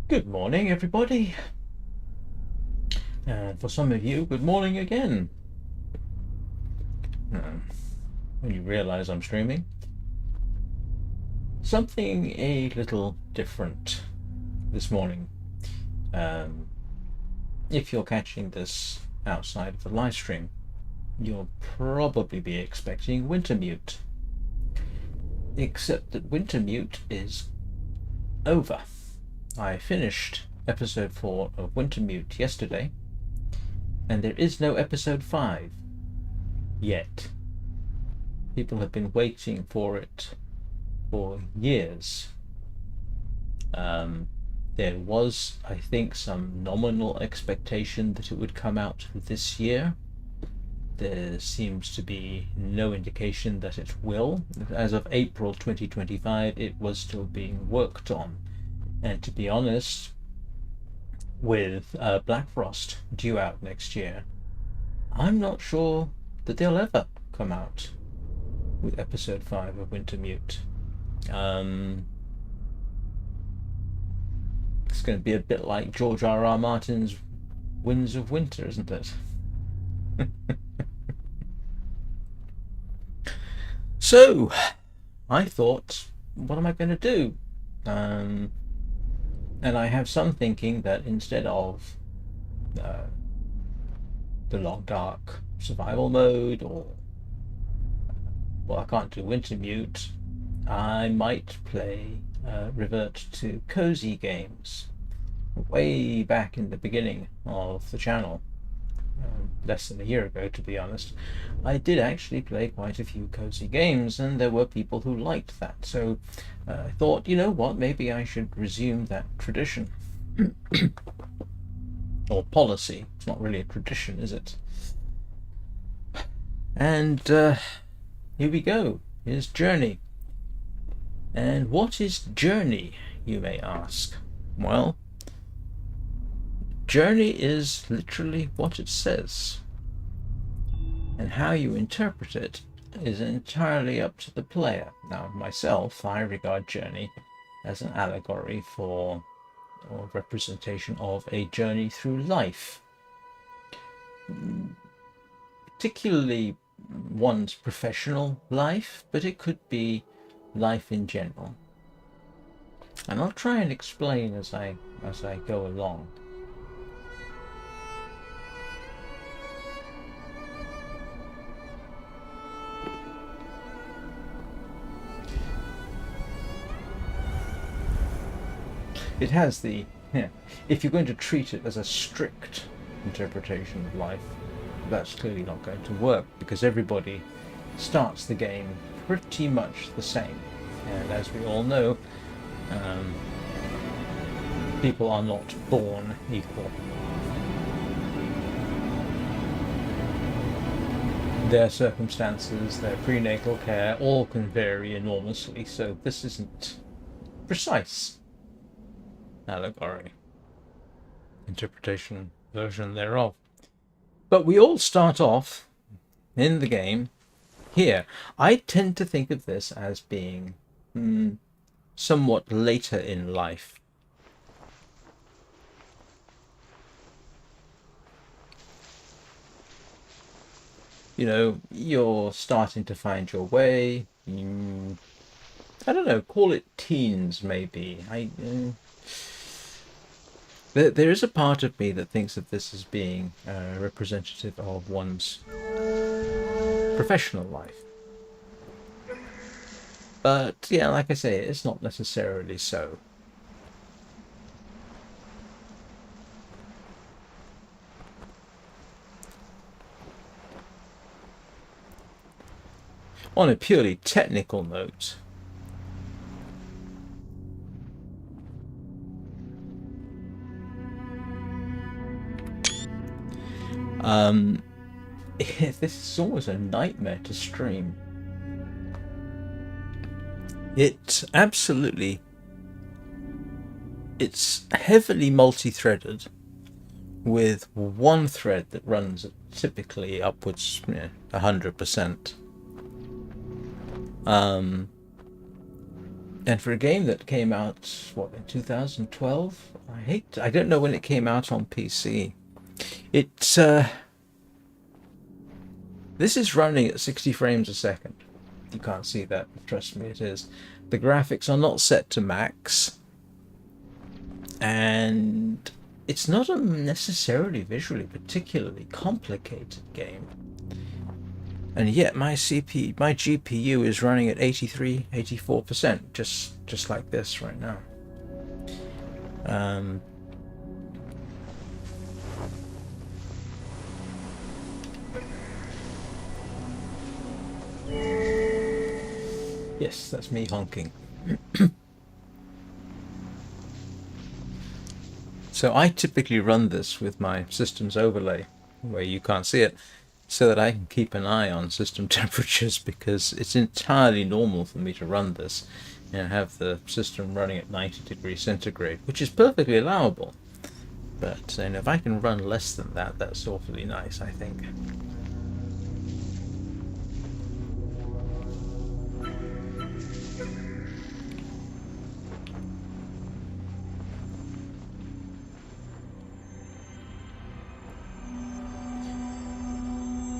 Good morning, everybody. And for some of you, good morning again. When you realize I'm streaming. Something a little different this morning. If you're catching this outside of the live stream, you'll probably be expecting Wintermute. Except that Wintermute is over. I finished episode 4 of Wintermute yesterday, and there is no episode 5 yet. People have been waiting for it for years. There was, I think, some nominal expectation that it would come out this year. There seems to be no indication that it will. As of April 2025, it was still being worked on. And to be honest, with Black Frost due out next year, I'm not sure that they'll ever come out with episode 5 of Wintermute. It's going to be a bit like George R.R. Martin's Winds of Winter, isn't it? So, I thought, what am I going to do? And I have some thinking that instead of the long dark survival mode, or well, I can't do Wintermute, I might revert to cozy games. Way back in the beginning of the channel, less than a year ago, to be honest, I did actually play quite a few cozy games, and there were people who liked that. So I thought, you know what, maybe I should resume that tradition. Or policy. It's not really a tradition, is it? And here we go. Here's Journey. And what is Journey, you may ask? Well, Journey is literally what it says. And how you interpret it is entirely up to the player. Now, myself, I regard Journey as an allegory for, or representation of, a journey through life. Particularly one's professional life, but it could be life in general. And I'll try and explain as I go along. It has the, if you're going to treat it as a strict interpretation of life, that's clearly not going to work, because everybody starts the game pretty much the same. And as we all know, people are not born equal. Their circumstances, their prenatal care, all can vary enormously, so this isn't precise allegory, interpretation, version thereof. But we all start off in the game here. I tend to think of this as being somewhat later in life. You know, you're starting to find your way. I don't know, call it teens maybe. There is a part of me that thinks of this as being representative of one's professional life. But yeah, like I say, it's not necessarily so. On a purely technical note, this is almost a nightmare to stream. It's heavily multi-threaded, with one thread that runs typically upwards 100%. And for a game that came out, what, in 2012? I don't know when it came out on PC. This is running at 60 frames a second. You can't see that, but trust me, it is. The graphics are not set to max. And it's not a necessarily visually particularly complicated game. And yet my GPU is running at 83, 84%, just like this right now. Yes, that's me honking. So I typically run this with my systems overlay, where you can't see it, so that I can keep an eye on system temperatures, because it's entirely normal for me to run this and have the system running at 90 degrees centigrade, which is perfectly allowable. But if I can run less than that, that's awfully nice, I think.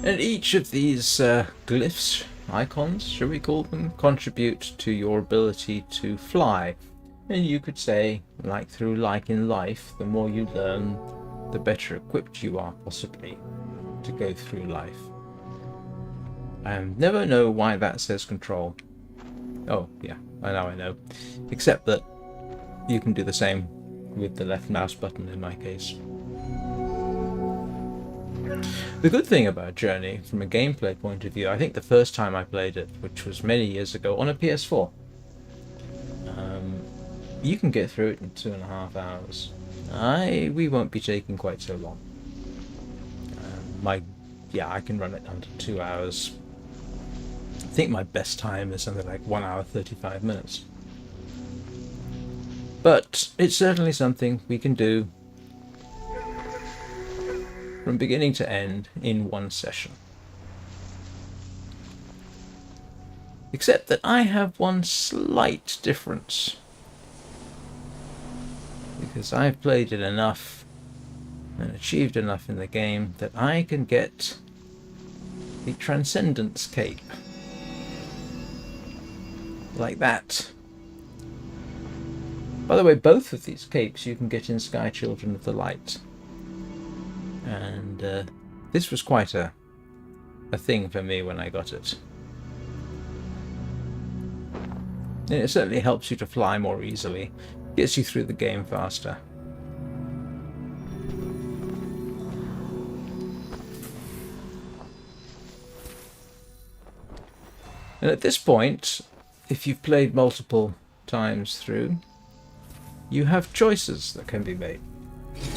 And each of these glyphs, icons, shall we call them, contribute to your ability to fly. And you could say, like in life, the more you learn, the better equipped you are, possibly, to go through life. I never know why that says control. Oh, yeah, I know. Except that you can do the same with the left mouse button in my case. The good thing about Journey, from a gameplay point of view, I think the first time I played it, which was many years ago, on a PS4, you can get through it in 2.5 hours. We won't be taking quite so long. I can run it under 2 hours. I think my best time is something like 1 hour 35 minutes. But it's certainly something we can do from beginning to end in one session. Except that I have one slight difference, because I've played it enough and achieved enough in the game that I can get the Transcendence Cape. Like that. By the way, both of these capes you can get in Sky Children of the Light. And this was quite a thing for me when I got it. And it certainly helps you to fly more easily, gets you through the game faster. And at this point, if you've played multiple times through, you have choices that can be made.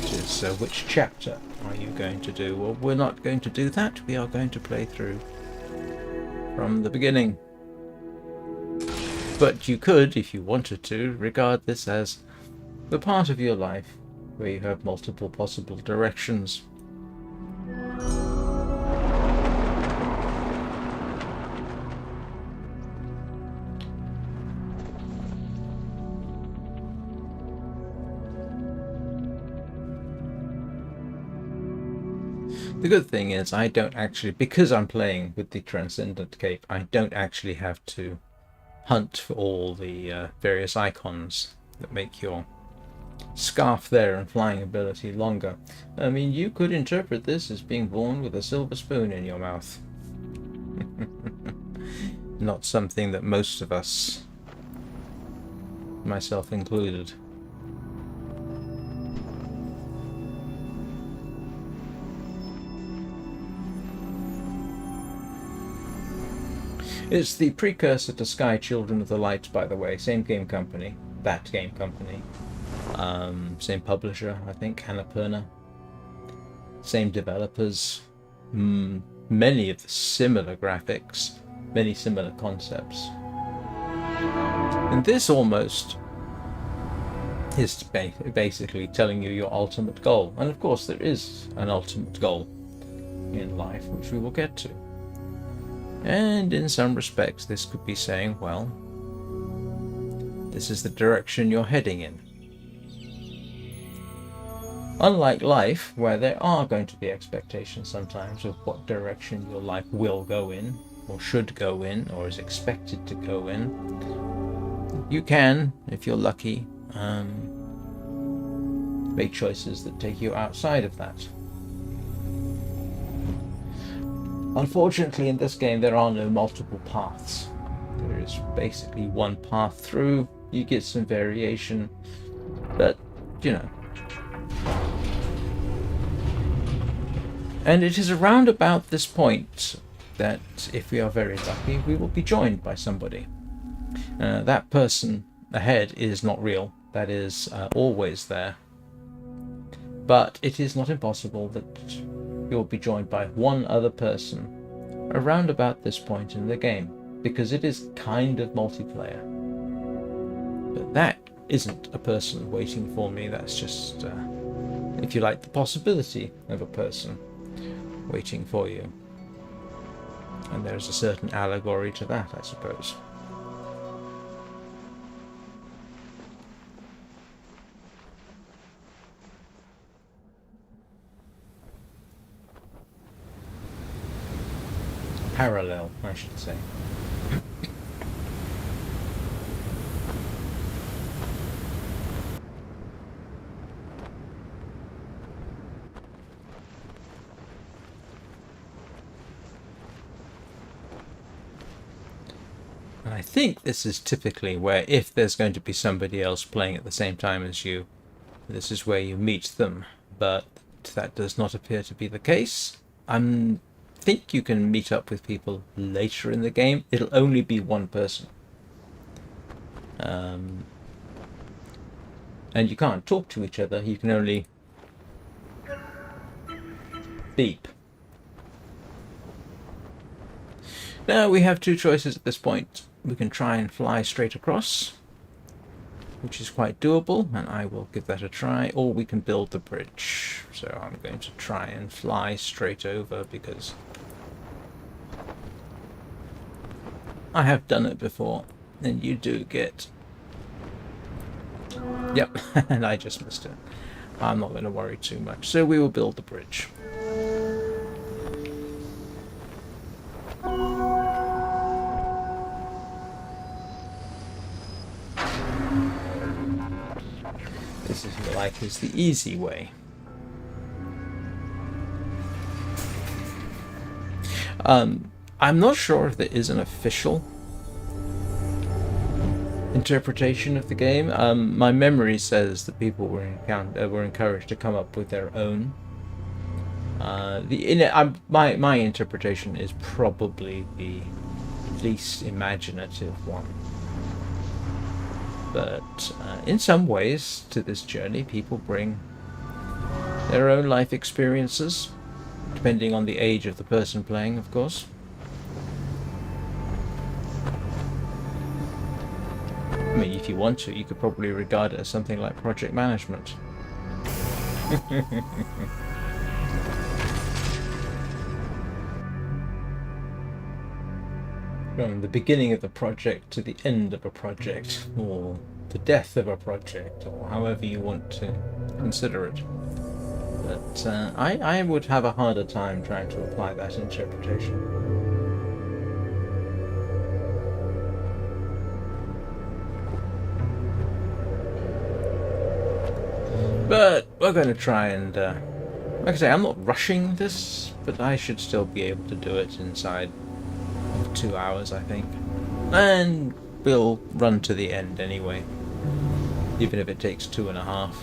Which is, which chapter are you going to do? Well, we're not going to do that. We are going to play through from the beginning. But you could, if you wanted to, regard this as the part of your life where you have multiple possible directions. The good thing is I don't actually, because I'm playing with the Transcendent Cape, I don't actually have to hunt for all the various icons that make your scarf there and flying ability longer. I mean, you could interpret this as being born with a silver spoon in your mouth. Not something that most of us, myself included, It's the precursor to Sky Children of the Light, by the way. Same game company. That game company. Same publisher, I think. Annapurna. Same developers. Many of the similar graphics. Many similar concepts. And this almost is basically telling you your ultimate goal. And of course there is an ultimate goal in life, which we will get to. And in some respects this could be saying, well, This is the direction you're heading in. Unlike life, where there are going to be expectations sometimes of what direction your life will go in, or should go in, or is expected to go in, you can, if you're lucky, make choices that take you outside of that. Unfortunately, in this game, there are no multiple paths. There is basically one path through. You get some variation, but, you know. And it is around about this point that, if we are very lucky, we will be joined by somebody. That person ahead is not real. That is always there. But it is not impossible that you'll be joined by one other person around about this point in the game, because it is kind of multiplayer. But that isn't a person waiting for me. That's just, if you like, the possibility of a person waiting for you. And there's a certain allegory to that, I suppose. Parallel, I should say. And I think this is typically where, if there's going to be somebody else playing at the same time as you, this is where you meet them. But that does not appear to be the case. I think you can meet up with people later in the game. It'll only be one person. And you can't talk to each other. You can only beep. Now we have two choices at this point. We can try and fly straight across, which is quite doable, and I will give that a try, or we can build the bridge. So I'm going to try and fly straight over, because I have done it before, and you do get... Yep, and I just missed it. I'm not going to worry too much, so we will build the bridge. This is, if you like, is the easy way. I'm not sure if there is an official interpretation of the game. My memory says that people were encouraged to come up with their own. My interpretation is probably the least imaginative one. But in some ways to this journey, people bring their own life experiences, depending on the age of the person playing, of course. I mean, if you want to, you could probably regard it as something like project management. From the beginning of the project to the end of a project, or the death of a project, or however you want to consider it. But I would have a harder time trying to apply that interpretation. But we're going to try and, like I say, I'm not rushing this, but I should still be able to do it inside 2 hours, I think. And we'll run to the end anyway, even if it takes 2.5.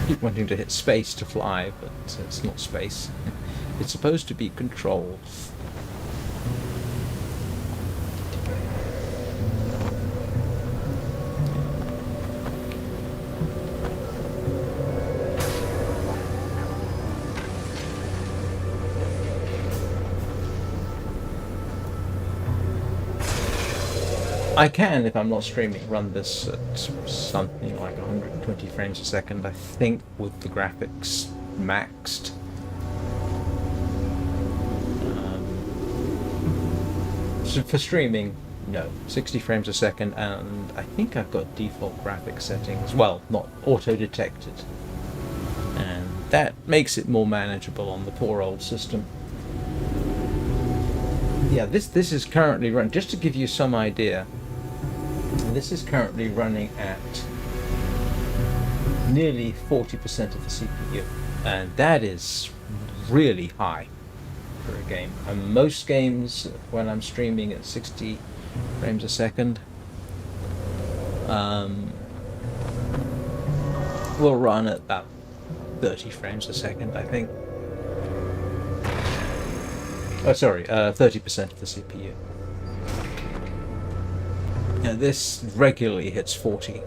Keep wanting to hit space to fly, but it's not space. It's supposed to be control. I can, if I'm not streaming, run this at something like 120 frames a second, I think, with the graphics maxed. So for streaming, no, 60 frames a second, and I think I've got default graphics settings, well, not auto-detected. And that makes it more manageable on the poor old system. Yeah, this is currently run, just to give you some idea, this is currently running at nearly 40% of the CPU, and that is really high for a game. And most games, when I'm streaming at 60 frames a second, will run at about 30 frames a second, I think. Oh, sorry, 30% of the CPU. Now, this regularly hits 40.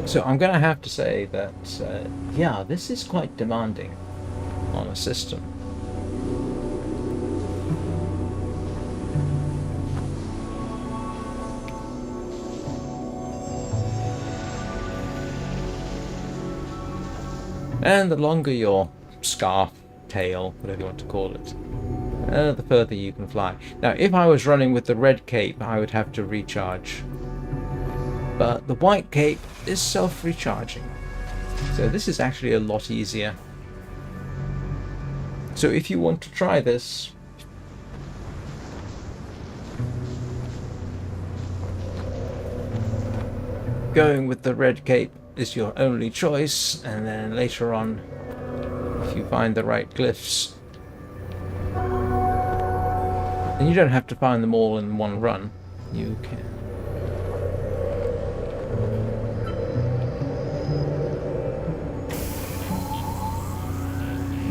So I'm going to have to say that, yeah, this is quite demanding on a system. And the longer your scarf, tail, whatever you want to call it, the further you can fly. Now, if I was running with the red cape, I would have to recharge. But the white cape is self-recharging. So this is actually a lot easier. So if you want to try this, going with the red cape is your only choice, and then later on, if you find the right glyphs, and you don't have to find them all in one run, you can.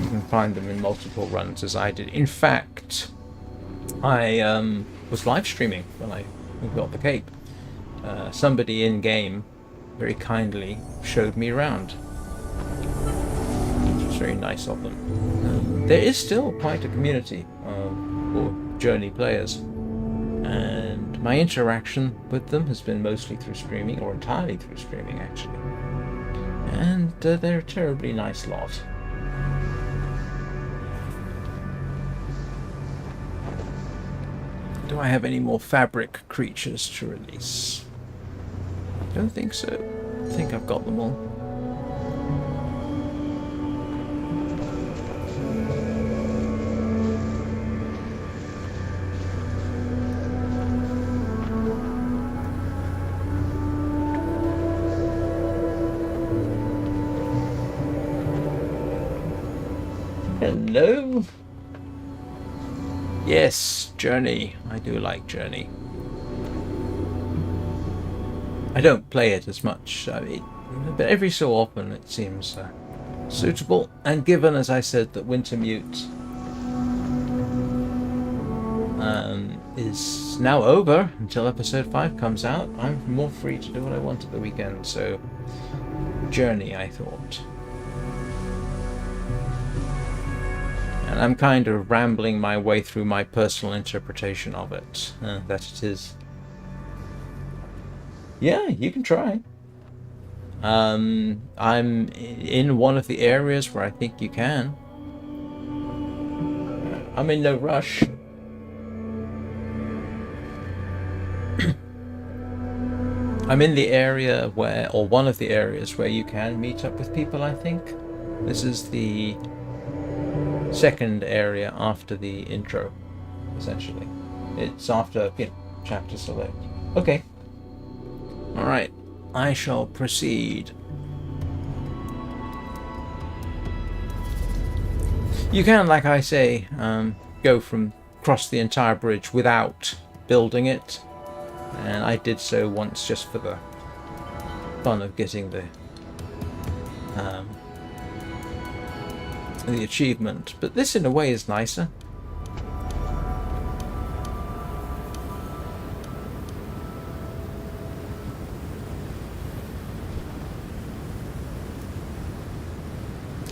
You can find them in multiple runs, as I did. In fact, I was live streaming when I got the cape. Somebody in game very kindly showed me around, which was very nice of them. There is still quite a community for Journey players, and my interaction with them has been mostly through streaming, or entirely through streaming actually, and they're a terribly nice lot. Do I have any more fabric creatures to release? Don't think so. I think I've got them all. Hello? Yes, Journey. I do like Journey. I don't play it as much, but every so often it seems suitable. And given, as I said, that Wintermute is now over until episode 5 comes out, I'm more free to do what I want at the weekend. So, Journey, I thought. And I'm kind of rambling my way through my personal interpretation of it, that it is. Yeah, you can try. I'm in one of the areas where I think you can. I'm in no rush. I'm in the area where, or one of the areas where you can meet up with people, I think. This is the second area after the intro, essentially. It's after, chapter select. Okay. Alright, I shall proceed. You can, like I say, go across the entire bridge without building it, and I did so once just for the fun of getting the achievement. But this, in a way, is nicer.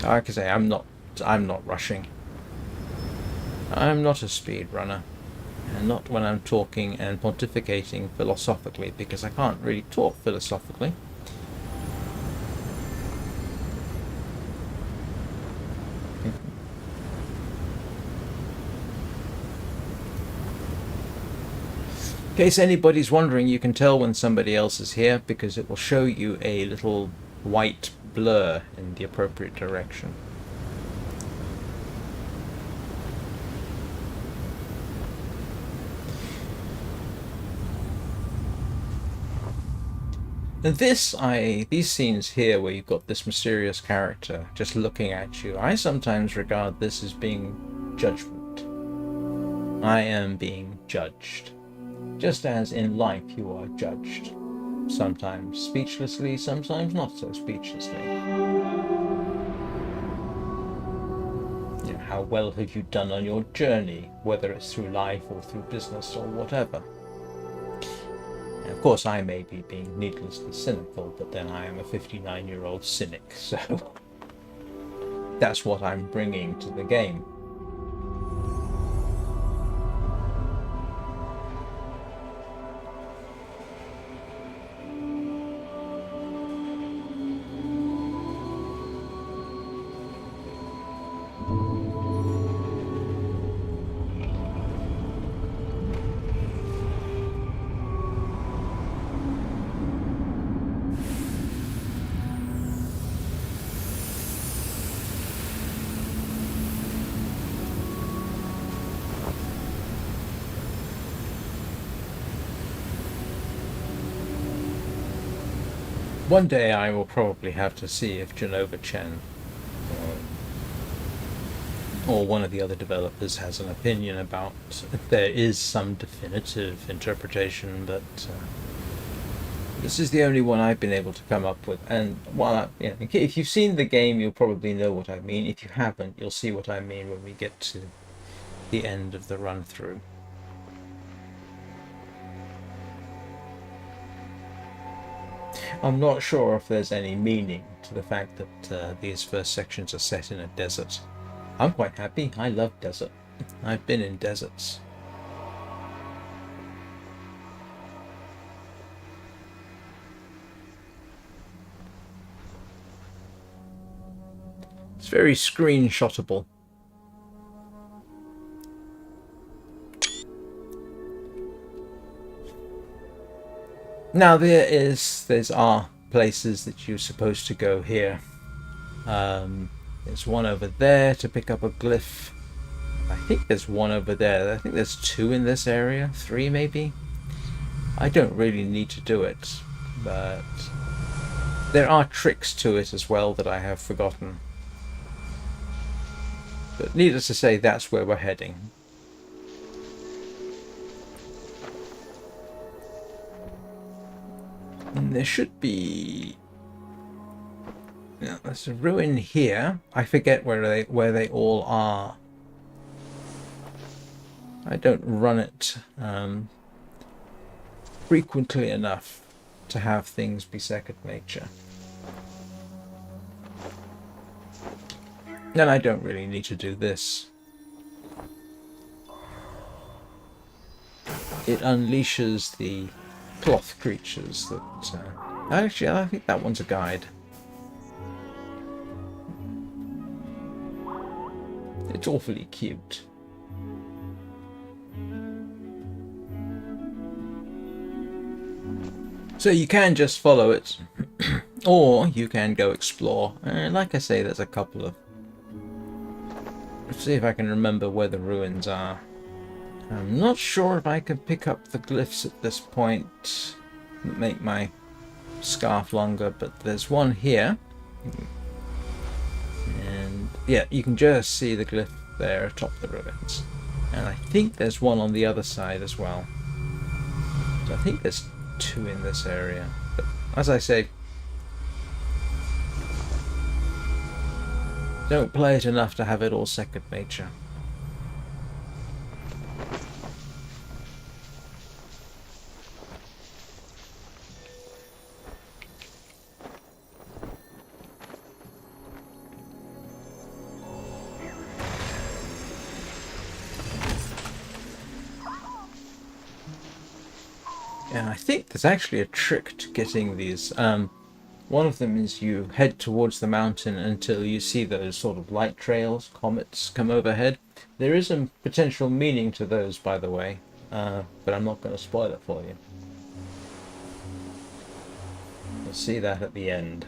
Like I say, I'm not rushing. I'm not a speed runner. and not when I'm talking and pontificating philosophically, because I can't really talk philosophically. In case anybody's wondering, you can tell when somebody else is here because it will show you a little white blur in the appropriate direction. And these scenes here where you've got this mysterious character just looking at you, I sometimes regard this as being judgment. I am being judged. Just as in life you are judged. Sometimes speechlessly, sometimes not so speechlessly. You know, how well have you done on your journey, whether it's through life or through business or whatever. And of course, I may be being needlessly cynical, but then I am a 59-year-old cynic, so that's what I'm bringing to the game. One day I will probably have to see if Genova Chen or one of the other developers has an opinion about if there is some definitive interpretation, but this is the only one I've been able to come up with. And while if you've seen the game, you'll probably know what I mean. If you haven't, you'll see what I mean when we get to the end of the run through. I'm not sure if there's any meaning to the fact that these first sections are set in a desert. I'm quite happy. I love desert. I've been in deserts. It's very screenshotable. Now there's are places that you're supposed to go here. There's one over there to pick up a glyph. I think there's one over there. I think there's 2 in this area, 3 maybe. I don't really need to do it, but there are tricks to it as well that I have forgotten. But needless to say, that's where we're heading. And there should be... there's a ruin here. I forget where they all are. I don't run it frequently enough to have things be second nature. Then I don't really need to do this. It unleashes the cloth creatures that... actually, I think that one's a guide. It's awfully cute. So you can just follow it, or you can go explore. And like I say, there's a couple of... Let's see if I can remember where the ruins are. I'm not sure if I can pick up the glyphs at this point. Make my scarf longer, but there's one here. And yeah, you can just see the glyph there atop the ruins. And I think there's one on the other side as well. So I think there's 2 in this area. But as I say, don't play it enough to have it all second nature. And I think there's actually a trick to getting these. One of them is you head towards the mountain until you see those sort of light trails, comets, come overhead. There is a potential meaning to those, by the way, but I'm not going to spoil it for you. You'll see that at the end.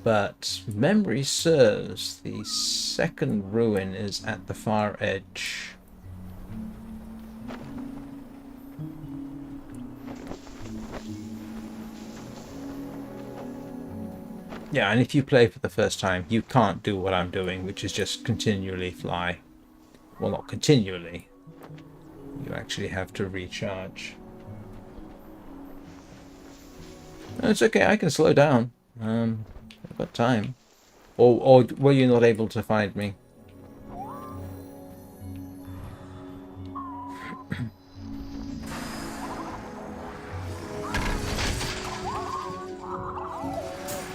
But memory serves, the second ruin is at the far edge. Yeah, and if you play for the first time, you can't do what I'm doing, which is just continually fly. Well, not continually. You actually have to recharge. No, it's okay, I can slow down. I've got time. Or were you not able to find me?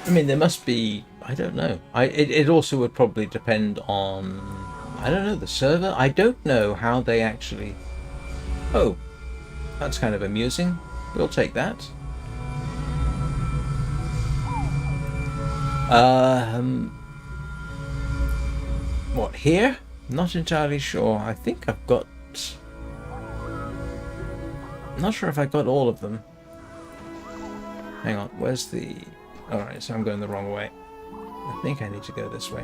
I mean, there must be, I don't know. It also would probably depend on, I don't know, the server. I don't know how they actually... Oh, that's kind of amusing. We'll take that. What, here? Not entirely sure. I think I've got... Not sure if I got all of them. Hang on, where's the... Alright, so I'm going the wrong way. I think I need to go this way.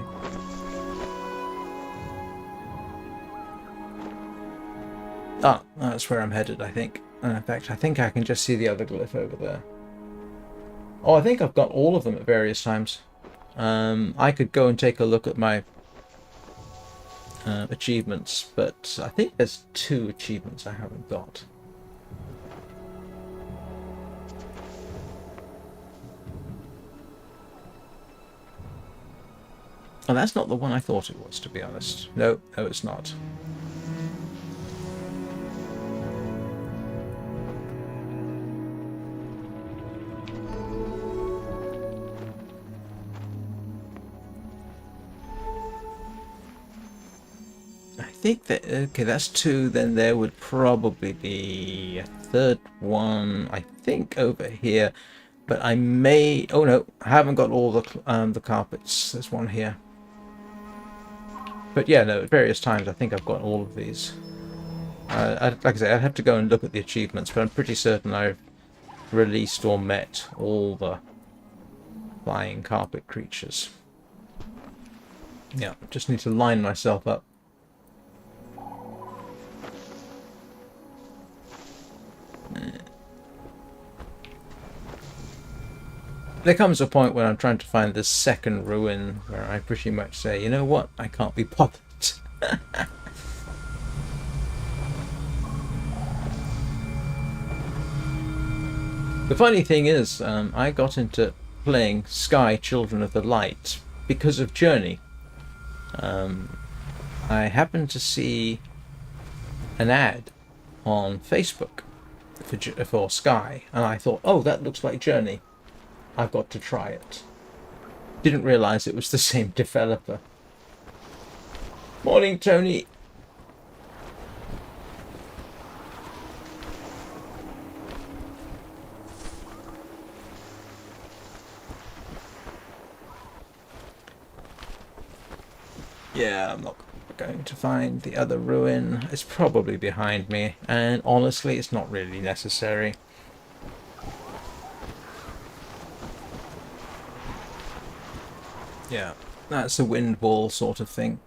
Ah, that's where I'm headed, I think. In fact, I think I can just see the other glyph over there. Oh, I think I've got all of them at various times. I could go and take a look at my achievements, but I think there's 2 achievements I haven't got. Oh, that's not the one I thought it was, to be honest. No, it's not. I think that, okay, that's 2, then there would probably be a third one, I think, over here. But I may... Oh no, I haven't got all the carpets. There's one here. But yeah, no, at various times I think I've got all of these. Like I say, I'd have to go and look at the achievements, but I'm pretty certain I've released or met all the flying carpet creatures. Yeah, just need to line myself up. There comes a point when I'm trying to find this second ruin where I pretty much say, you know what, I can't be bothered. The funny thing is, I got into playing Sky Children of the Light because of Journey. I happened to see an ad on Facebook for Sky, and I thought, oh, that looks like Journey. I've got to try it. Didn't realise it was the same developer. Morning, Tony. Yeah, I'm not going to find the other ruin. It's probably behind me, and honestly, it's not really necessary. Yeah, that's a wind wall sort of thing.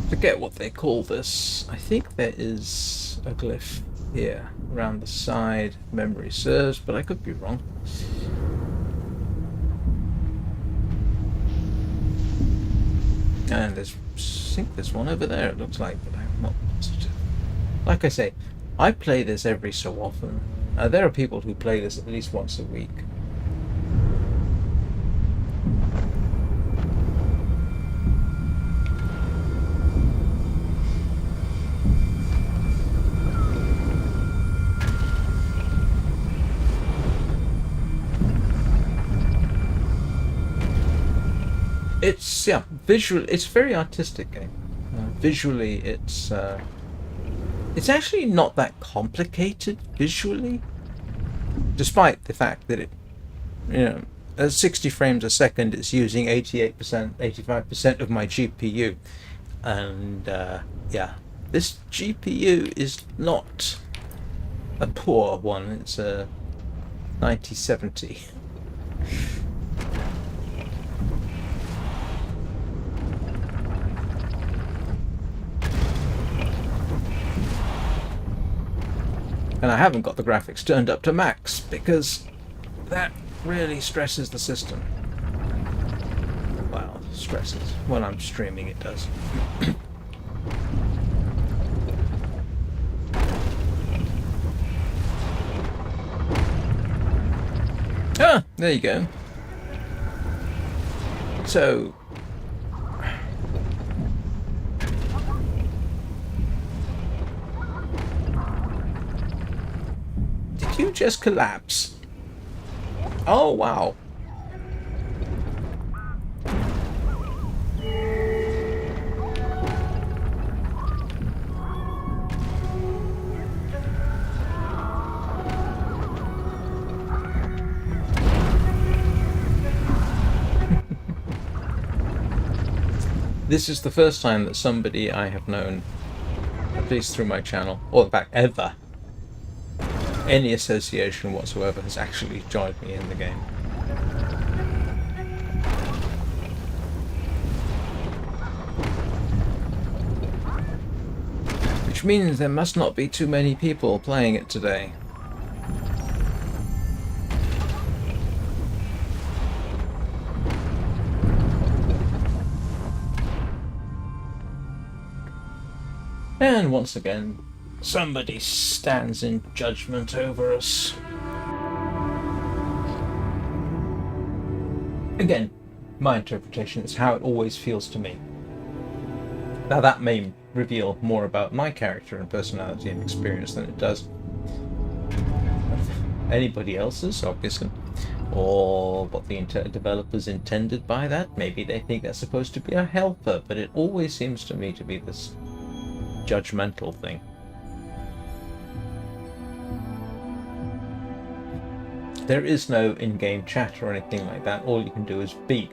Forget what they call this. I think there is a glyph here around the side, memory serves, but I could be wrong. And I think there's one over there, it looks like, but I'm not positive. Like I say, I play this every so often. There are people who play this at least once a week. It's visual. It's a very artistic game. Visually, it's actually not that complicated visually, despite the fact that it, at 60 frames a second, it's using 88%, 85% of my GPU, and this GPU is not a poor one. It's a 9070. And I haven't got the graphics turned up to max because that really stresses the system. Well, stresses. When I'm streaming it does. There you go. So did you just collapse? Oh wow. This is the first time that somebody I have known, at least through my channel, or in fact ever, any association whatsoever, has actually joined me in the game. Which means there must not be too many people playing it today. And once again, somebody stands in judgment over us. Again, my interpretation is how it always feels to me. Now that may reveal more about my character and personality and experience than it does anybody else's, obviously, or what the developers intended by that. Maybe they think that's supposed to be a helper, but it always seems to me to be this judgmental thing. There is no in-game chat or anything like that. All you can do is beep.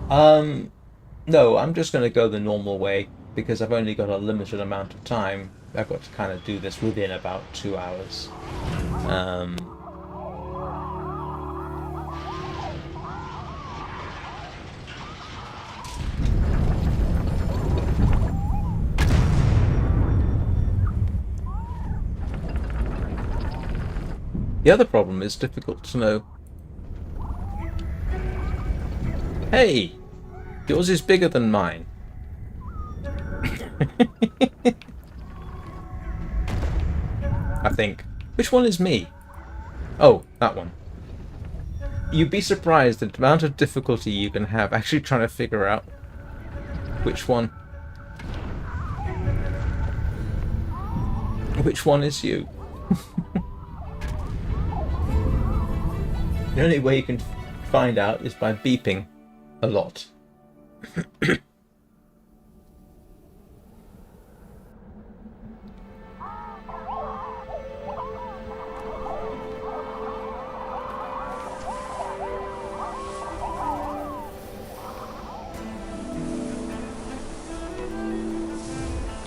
No, I'm just going to go the normal way because I've only got a limited amount of time. I've got to kind of do this within about 2 hours. The other problem is difficult to know. Hey! Yours is bigger than mine. I think. Which one is me? Oh, that one. You'd be surprised at the amount of difficulty you can have actually trying to figure out which one is you. The only way you can find out is by beeping a lot.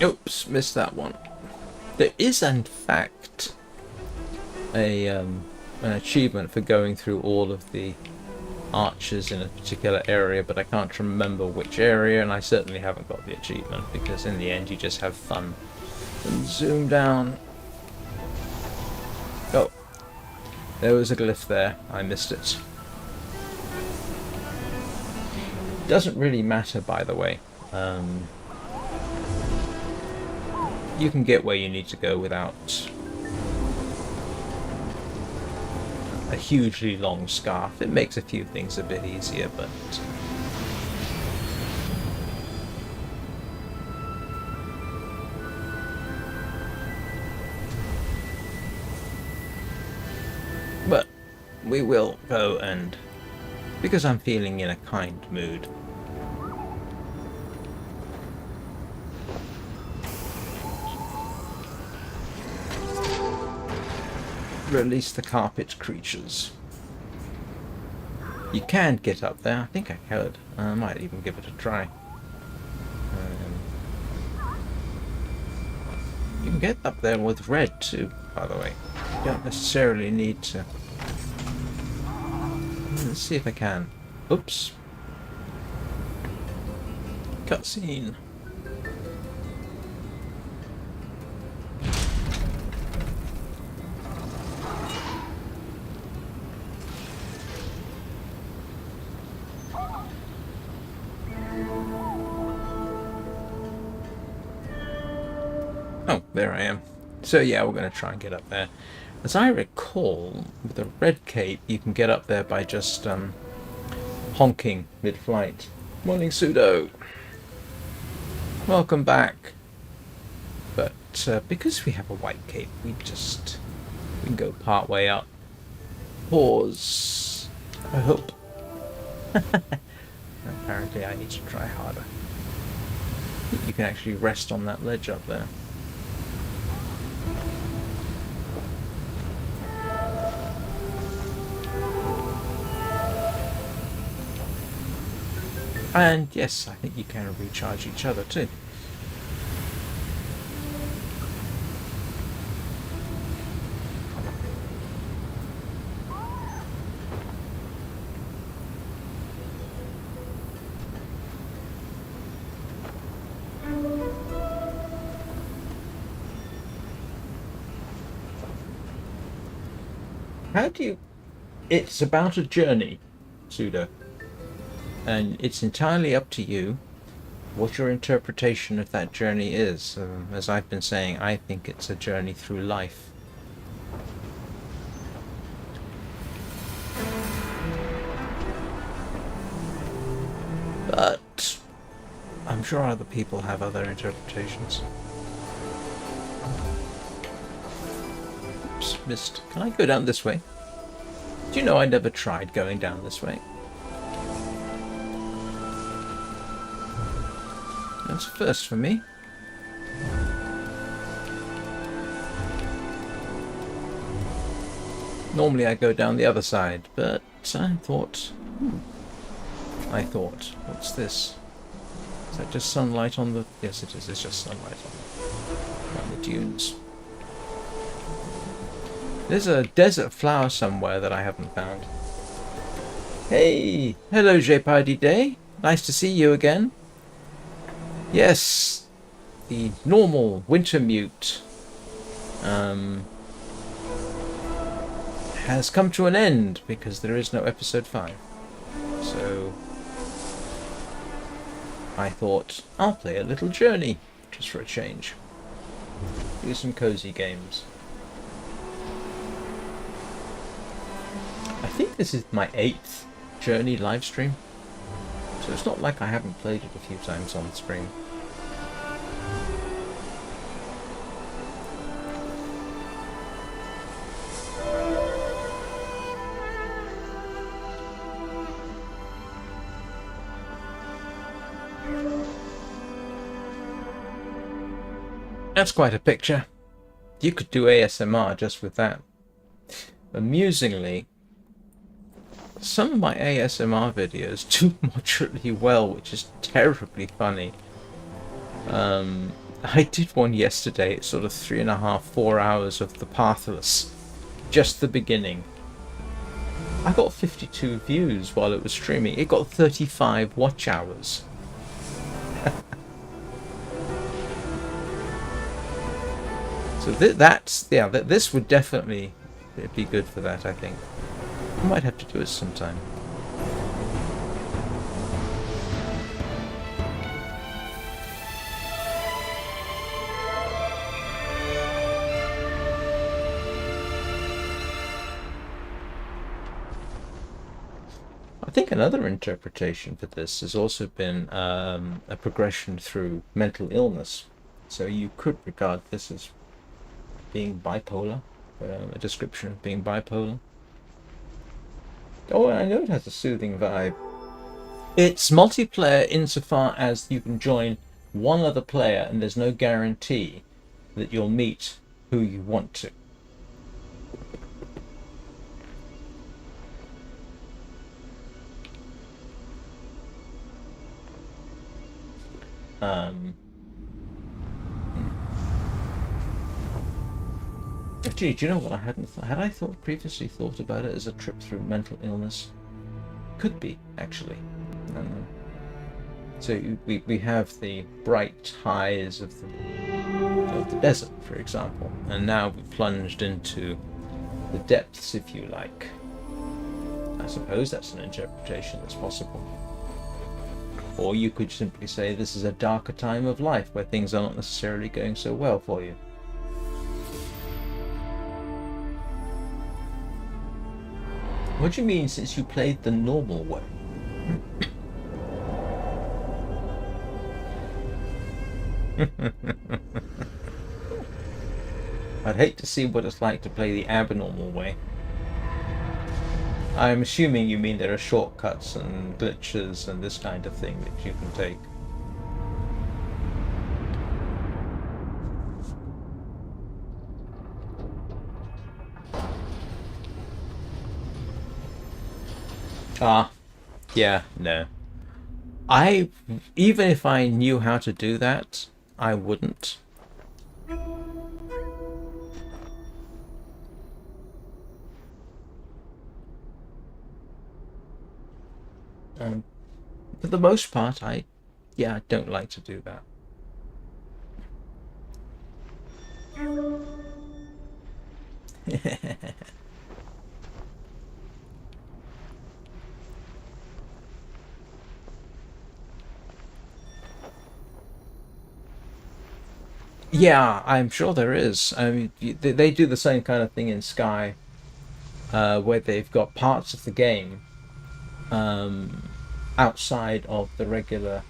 Oops, missed that one. There is, in fact, an achievement for going through all of the arches in a particular area, but I can't remember which area, and I certainly haven't got the achievement because in the end you just have fun. And zoom down. Oh, there was a glyph there. I missed it. Doesn't really matter, by the way. You can get where you need to go without a hugely long scarf. It makes a few things a bit easier, but we will go and... because I'm feeling in a kind mood. Release the carpet creatures. You can get up there. I think I could. I might even give it a try. You can get up there with red too, by the way. You don't necessarily need to. Let's see if I can. Oops. Cutscene. Oh, there I am. So yeah, we're going to try and get up there. As I recall, with a red cape, you can get up there by just honking mid-flight. Morning, Pseudo. Welcome back. But because we have a white cape, we can go part way up. Pause. I hope. Apparently, I need to try harder. You can actually rest on that ledge up there. And yes, I think you can recharge each other too. How do you... It's about a journey, Pseudo. And it's entirely up to you what your interpretation of that journey is. As I've been saying, I think it's a journey through life. But I'm sure other people have other interpretations. Oops, missed. Can I go down this way? Do you know I never tried going down this way? That's a first for me. Normally I go down the other side, but I thought... what's this? Is that just sunlight on the... Yes, it is. It's just sunlight on the dunes. There's a desert flower somewhere that I haven't found. Hey! Hello, Jeopardy Day. Nice to see you again. Yes, the normal Wintermute has come to an end because there is no episode 5. So I thought I'll play a little Journey just for a change. Do some cozy games. I think this is my 8th Journey live stream, so it's not like I haven't played it a few times on stream. That's quite a picture. You could do ASMR just with that. Amusingly, some of my ASMR videos do moderately well, which is terribly funny. I did one yesterday. It's sort of 3.5–4 hours of The Pathless. Just the beginning. I got 52 views while it was streaming. It got 35 watch hours. So this would definitely be good for that, I think. I might have to do it sometime. I think another interpretation for this has also been a progression through mental illness. So you could regard this as being bipolar, a description of being bipolar. Oh, I know it has a soothing vibe. It's multiplayer insofar as you can join one other player and there's no guarantee that you'll meet who you want to. Gee, do you know what I hadn't had I previously thought about it as a trip through mental illness? Could be, actually. So we have the bright highs of the desert, for example, and now we've plunged into the depths, if you like. I suppose that's an interpretation that's possible. Or you could simply say this is a darker time of life where things are not necessarily going so well for you. What do you mean, since you played the normal way? I'd hate to see what it's like to play the abnormal way. I'm assuming you mean there are shortcuts and glitches and this kind of thing that you can take. Ah, yeah, no. Even if I knew how to do that, I wouldn't. For the most part, I don't like to do that. Yeah, I'm sure there is. I mean, they do the same kind of thing in Sky, where they've got parts of the game outside of the regular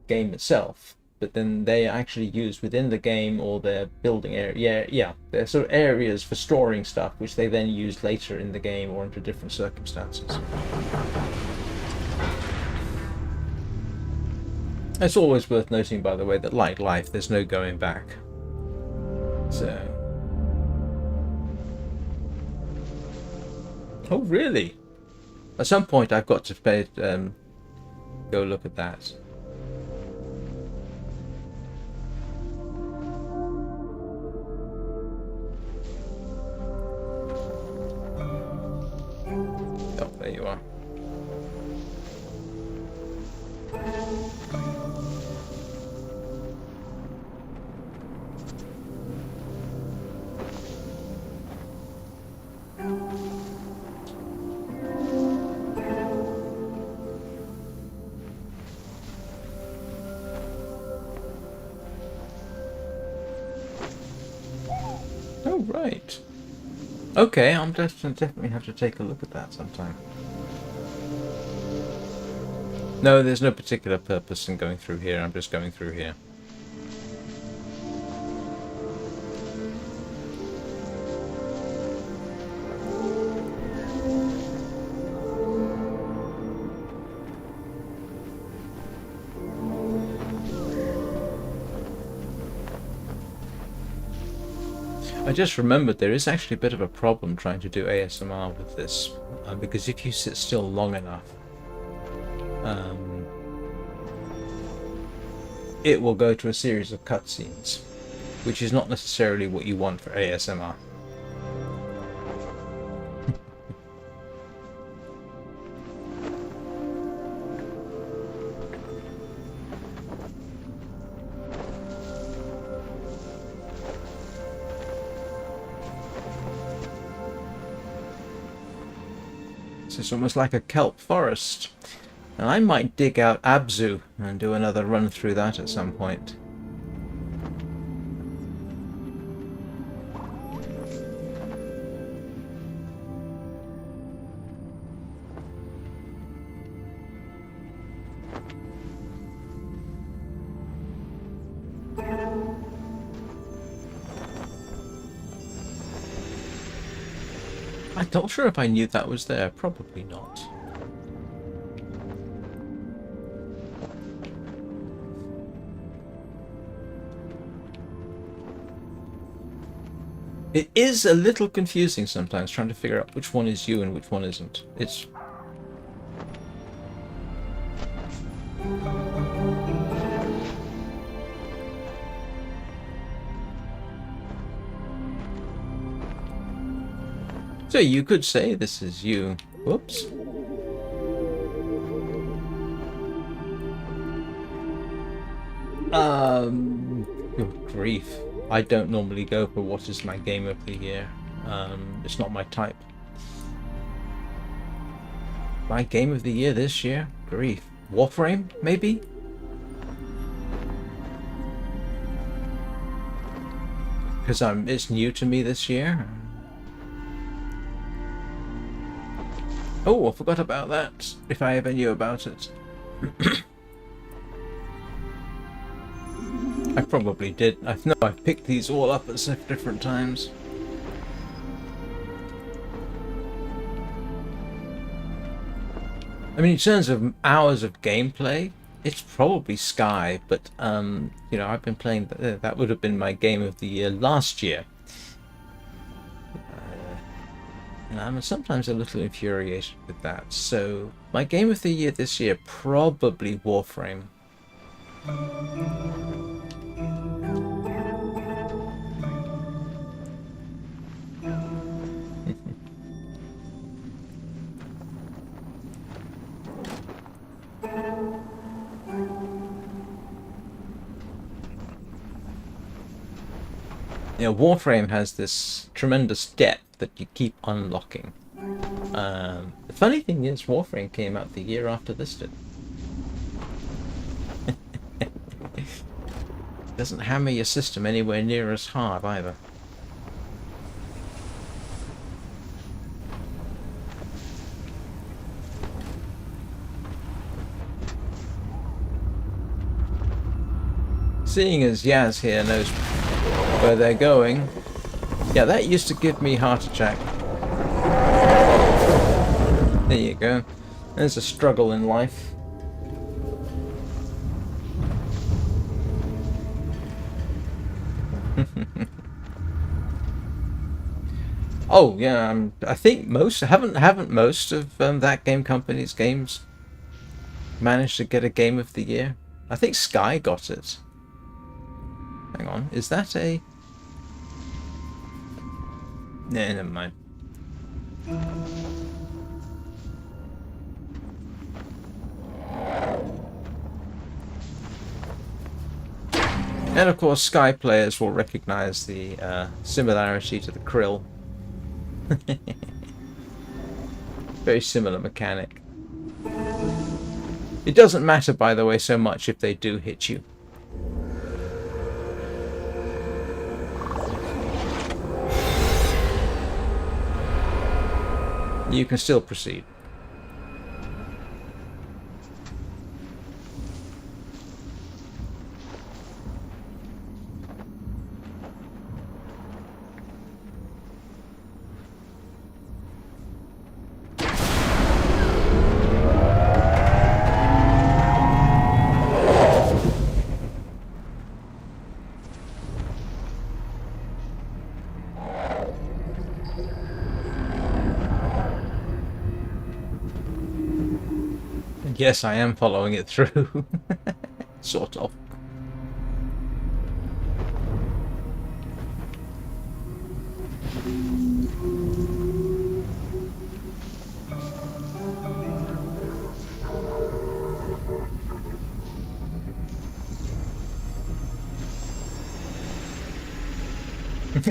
game itself, but then they are actually used within the game, or their building area. Yeah, they're sort of areas for storing stuff, which they then use later in the game or under different circumstances. It's always worth noting, by the way, that like life, there's no going back. So. Oh, really? At some point, I've got to go look at that. Oh, there you are. Oh, right. Okay, I'm definitely have to take a look at that sometime. No, there's no particular purpose in going through here. I'm just going through here. I just remembered there is actually a bit of a problem trying to do ASMR with this, because if you sit still long enough, it will go to a series of cutscenes, which is not necessarily what you want for ASMR. It's almost like a kelp forest. And I might dig out Abzu and do another run through that at some point. I'm not sure if I knew that was there. Probably not. It is a little confusing sometimes trying to figure out which one is you and which one isn't. It's... So you could say this is you. Whoops. Good grief. I don't normally go for what is my game of the year. It's not my type. My game of the year this year? Grief. Warframe, maybe? Because it's new to me this year. Oh, I forgot about that, if I ever knew about it. I probably did. I know I've picked these all up at different times. I mean, in terms of hours of gameplay, it's probably Sky, but you know, I've been playing. That would have been my game of the year last year, and I'm sometimes a little infuriated with that. So my game of the year this year probably Warframe. You know, Warframe has this tremendous depth that you keep unlocking. The funny thing is, Warframe came out the year after this did. Doesn't hammer your system anywhere near as hard either. Seeing as Yaz here knows where they're going. Yeah, that used to give me heart attack. There you go. There's a struggle in life. Oh yeah, I think haven't most of that game company's games managed to get a game of the year? I think Sky got it. Hang on, is that a... Nah, never mind. And of course, Sky players will recognize the similarity to the Krill. Very similar mechanic. It doesn't matter, by the way, so much if they do hit you. You can still proceed. Yes, I am following it through. Sort of.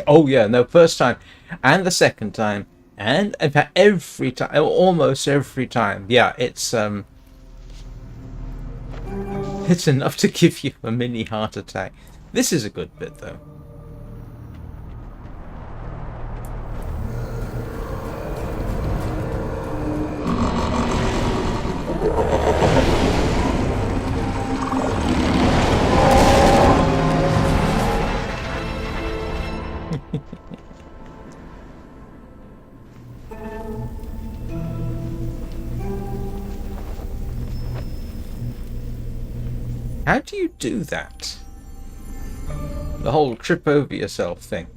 Oh yeah, no, first time and the second time and in fact every time, almost every time. Yeah, it's enough to give you a mini heart attack. This is a good bit though. How do you do that? The whole trip over yourself thing.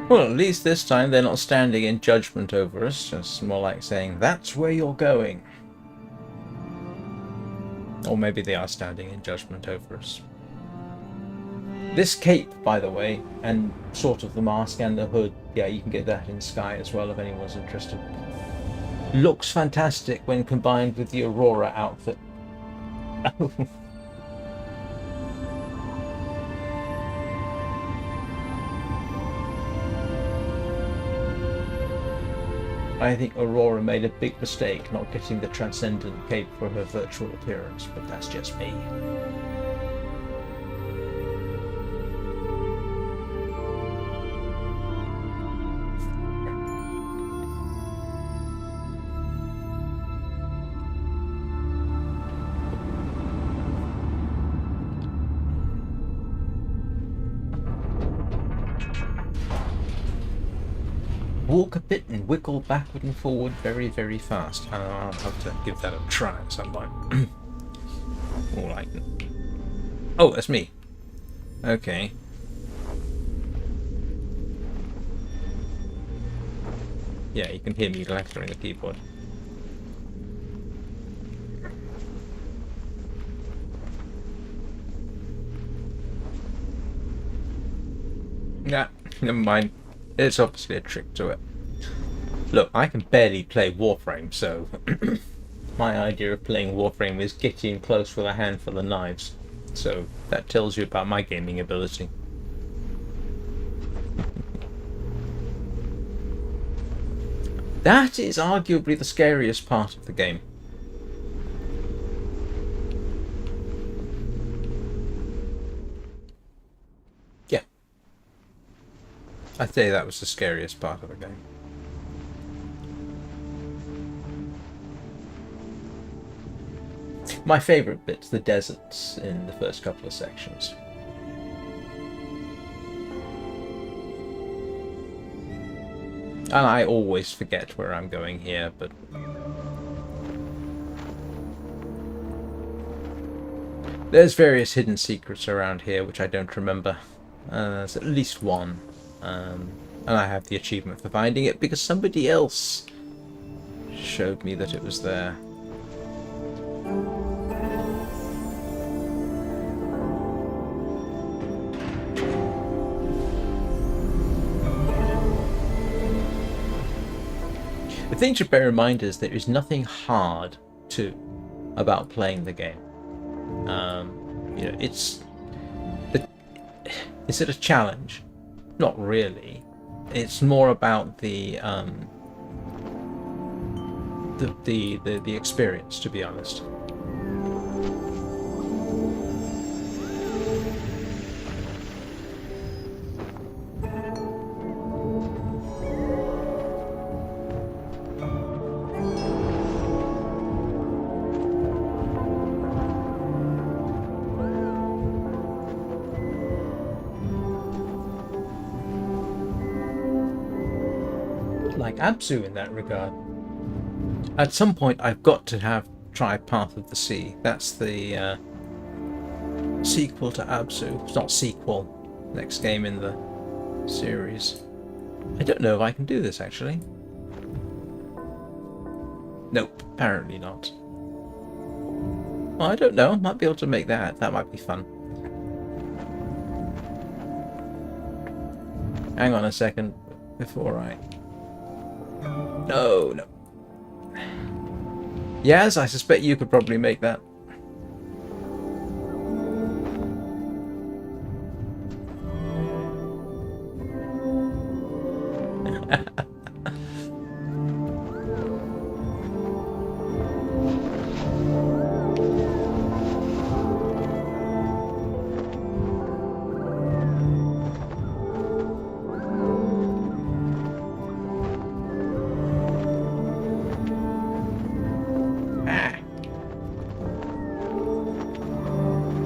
Well, at least this time they're not standing in judgment over us, just more like saying, that's where you're going. Or maybe they are standing in judgment over us. This cape, by the way, and sort of the mask and the hood, yeah, you can get that in Sky as well if anyone's interested. Looks fantastic when combined with the Aurora outfit. I think Aurora made a big mistake not getting the Transcendent cape for her virtual appearance, but that's just me. Walk a bit and wiggle backward and forward very, very fast. I'll have to give that a try at some point. All right. Oh, that's me. Okay. Yeah, you can hear me clattering the keyboard. Nah, never mind. It's obviously a trick to it. Look, I can barely play Warframe, so my idea of playing Warframe is getting close with a handful of knives. So that tells you about my gaming ability. That is arguably the scariest part of the game. Yeah. I'd say that was the scariest part of the game. My favourite bit's the deserts in the first couple of sections. And I always forget where I'm going here, but... there's various hidden secrets around here which I don't remember. There's at least one. And I have the achievement for finding it because somebody else showed me that it was there. The thing to bear in mind is there is nothing hard about playing the game. You know, is it a challenge? Not really. It's more about the experience, to be honest. Like Abzu in that regard. At some point I've got to try Path of the Sea. That's the sequel to Abzu. It's not sequel. Next game in the series. I don't know if I can do this actually. Nope, apparently not. Well, I don't know. Might be able to make that. That might be fun. Hang on a second before I... No. Yes, I suspect you could probably make that.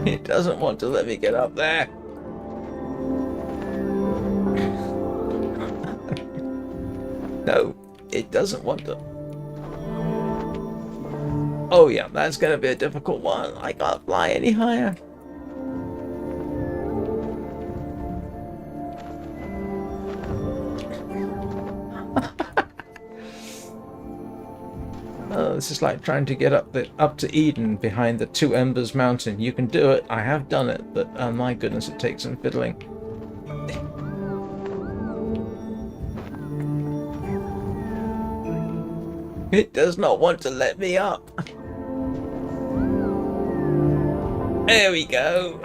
It doesn't want to let me get up there. No, it doesn't want to. Oh yeah, that's going to be a difficult one. I can't fly any higher. Oh, this is like trying to get up to Eden behind the Two Embers mountain. You can do it. I have done it, but oh my goodness, it takes some fiddling. It does not want to let me up. There we go.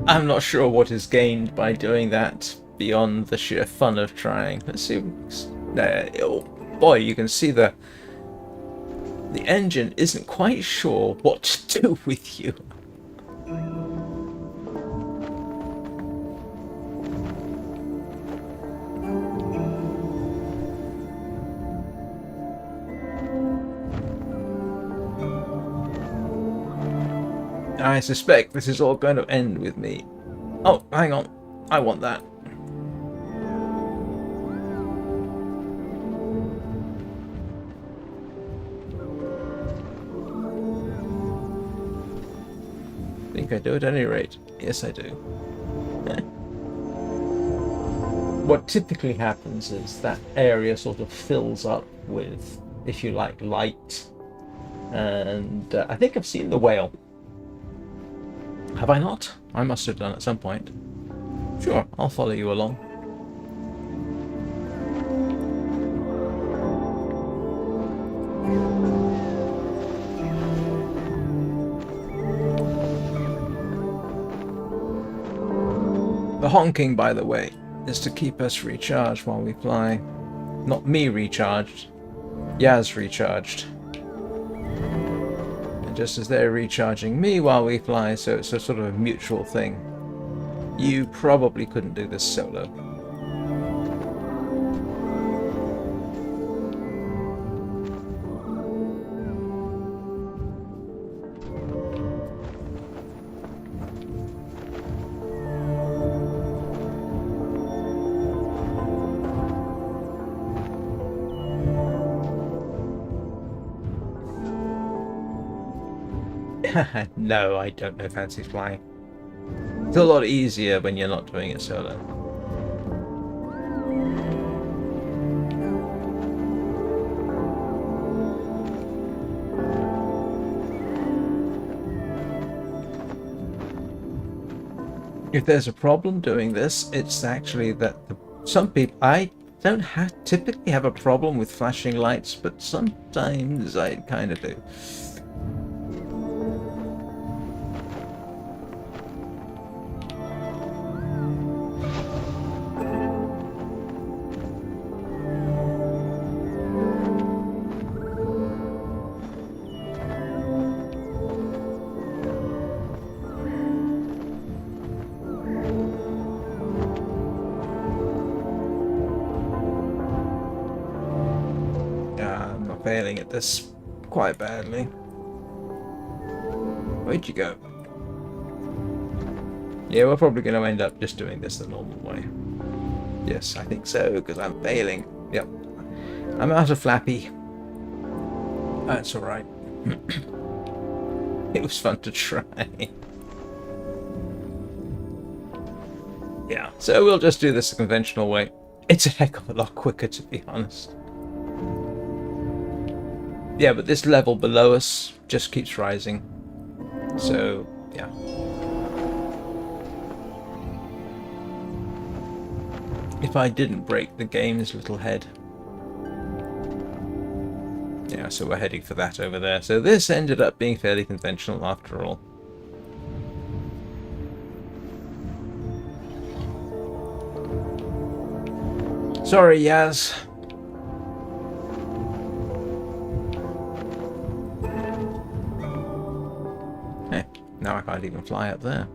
I'm not sure what is gained by doing that beyond the sheer fun of trying. Let's see. Oh boy, you can see the engine isn't quite sure what to do with you. I suspect this is all going to end with me. Oh, hang on. I want that. I think I do at any rate. Yes, I do. What typically happens is that area sort of fills up with, if you like, light. And I think I've seen the whale. Have I not? I must have done at some point. Sure, I'll follow you along. The honking, by the way, is to keep us recharged while we fly. Not me recharged, Yaz recharged. Just as they're recharging me while we fly, so it's a sort of a mutual thing. You probably couldn't do this solo. No, I don't know fancy flying. It's a lot easier when you're not doing it solo. If there's a problem doing this, it's actually that some people... I don't typically have a problem with flashing lights, but sometimes I kind of do. Failing at this quite badly. Where'd you go? Yeah, we're probably going to end up just doing this the normal way. Yes, I think so, because I'm failing. Yep. I'm out of Flappy. That's alright. It was fun to try. Yeah, so we'll just do this the conventional way. It's a heck of a lot quicker, to be honest. Yeah, but this level below us just keeps rising. So, yeah. If I didn't break the game's little head. Yeah, so we're heading for that over there. So this ended up being fairly conventional after all. Sorry, Yaz. Now I can't even fly up there.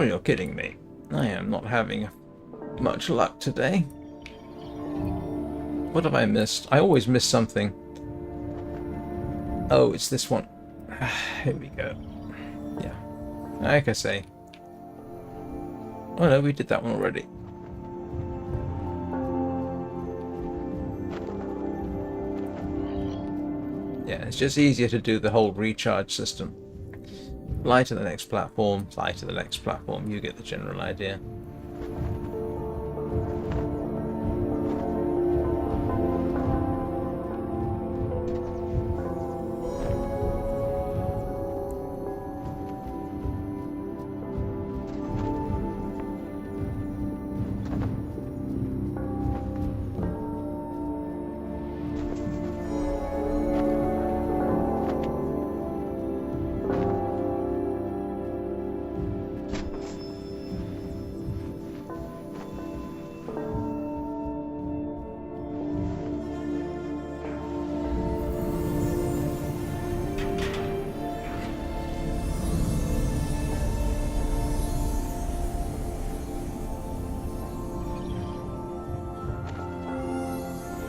you're kidding me. I am not having much luck today. What have I missed? I always miss something. Oh, it's this one. Here we go. Yeah. Like I say. Oh no, we did that one already. Yeah, it's just easier to do the whole recharge system. Fly to the next platform, fly to the next platform. You get the general idea.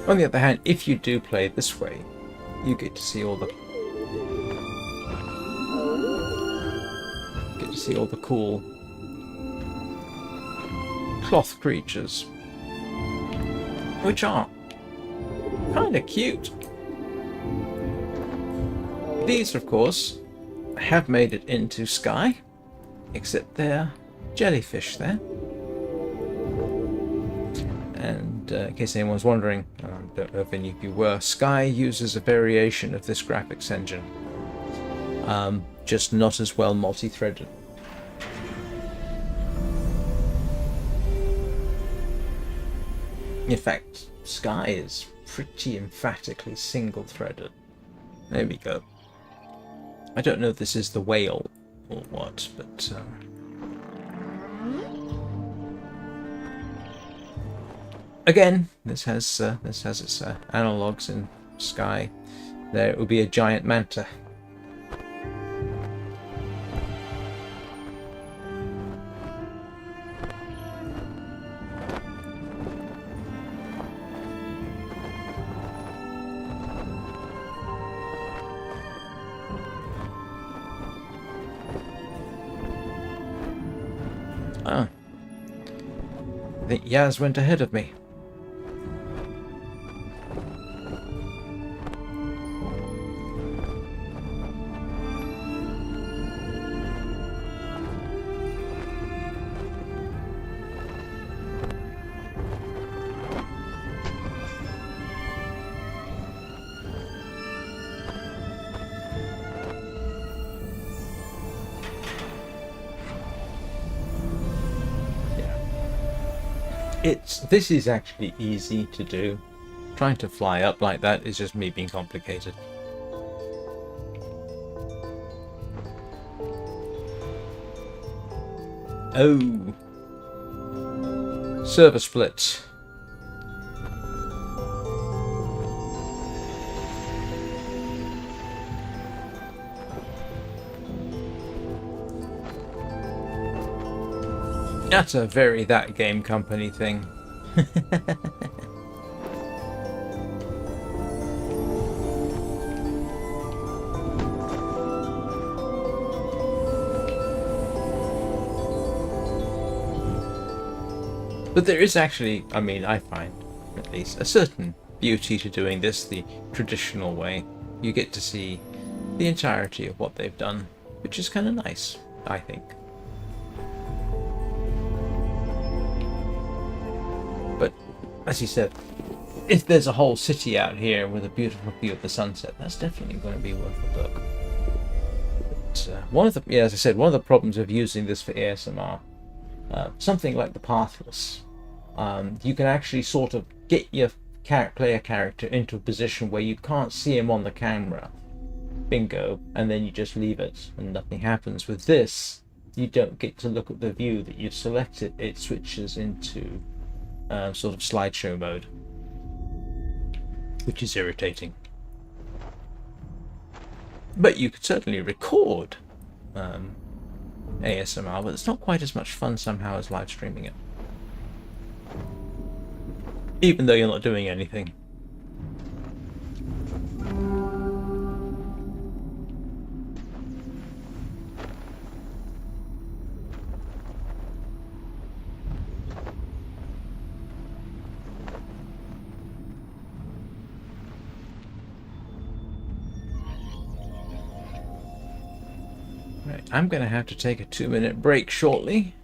On the other hand, if you do play this way, you get to see all the cool cloth creatures, which are kind of cute. These, of course, have made it into Sky, except they're jellyfish there. And in case anyone's wondering, I don't know if any of you were, Sky uses a variation of this graphics engine, just not as well multi-threaded. In fact, Sky is pretty emphatically single-threaded. There we go. I don't know if this is the whale or what, but again, this has its analogues in Sky. There it would be a giant manta. Ah, I think Yaz went ahead of me. This is actually easy to do. Trying to fly up like that is just me being complicated. Oh. Server split. That's a very That Game Company thing. But there is actually, I mean, I find at least a certain beauty to doing this the traditional way. You get to see the entirety of what they've done, which is kind of nice, I think. But as you said, if there's a whole city out here with a beautiful view of the sunset, that's definitely going to be worth a look. But one of the, yeah, as I said, one of the problems of using this for ASMR, something like the Pathless, you can actually sort of get your player character into a position where you can't see him on the camera. Bingo, and then you just leave it and nothing happens. With this, you don't get to look at the view that you've selected. It switches into sort of slideshow mode, which is irritating. But you could certainly record ASMR, but it's not quite as much fun somehow as live streaming it. Even though you're not doing anything. Right, I'm going to have to take a 2-minute break shortly.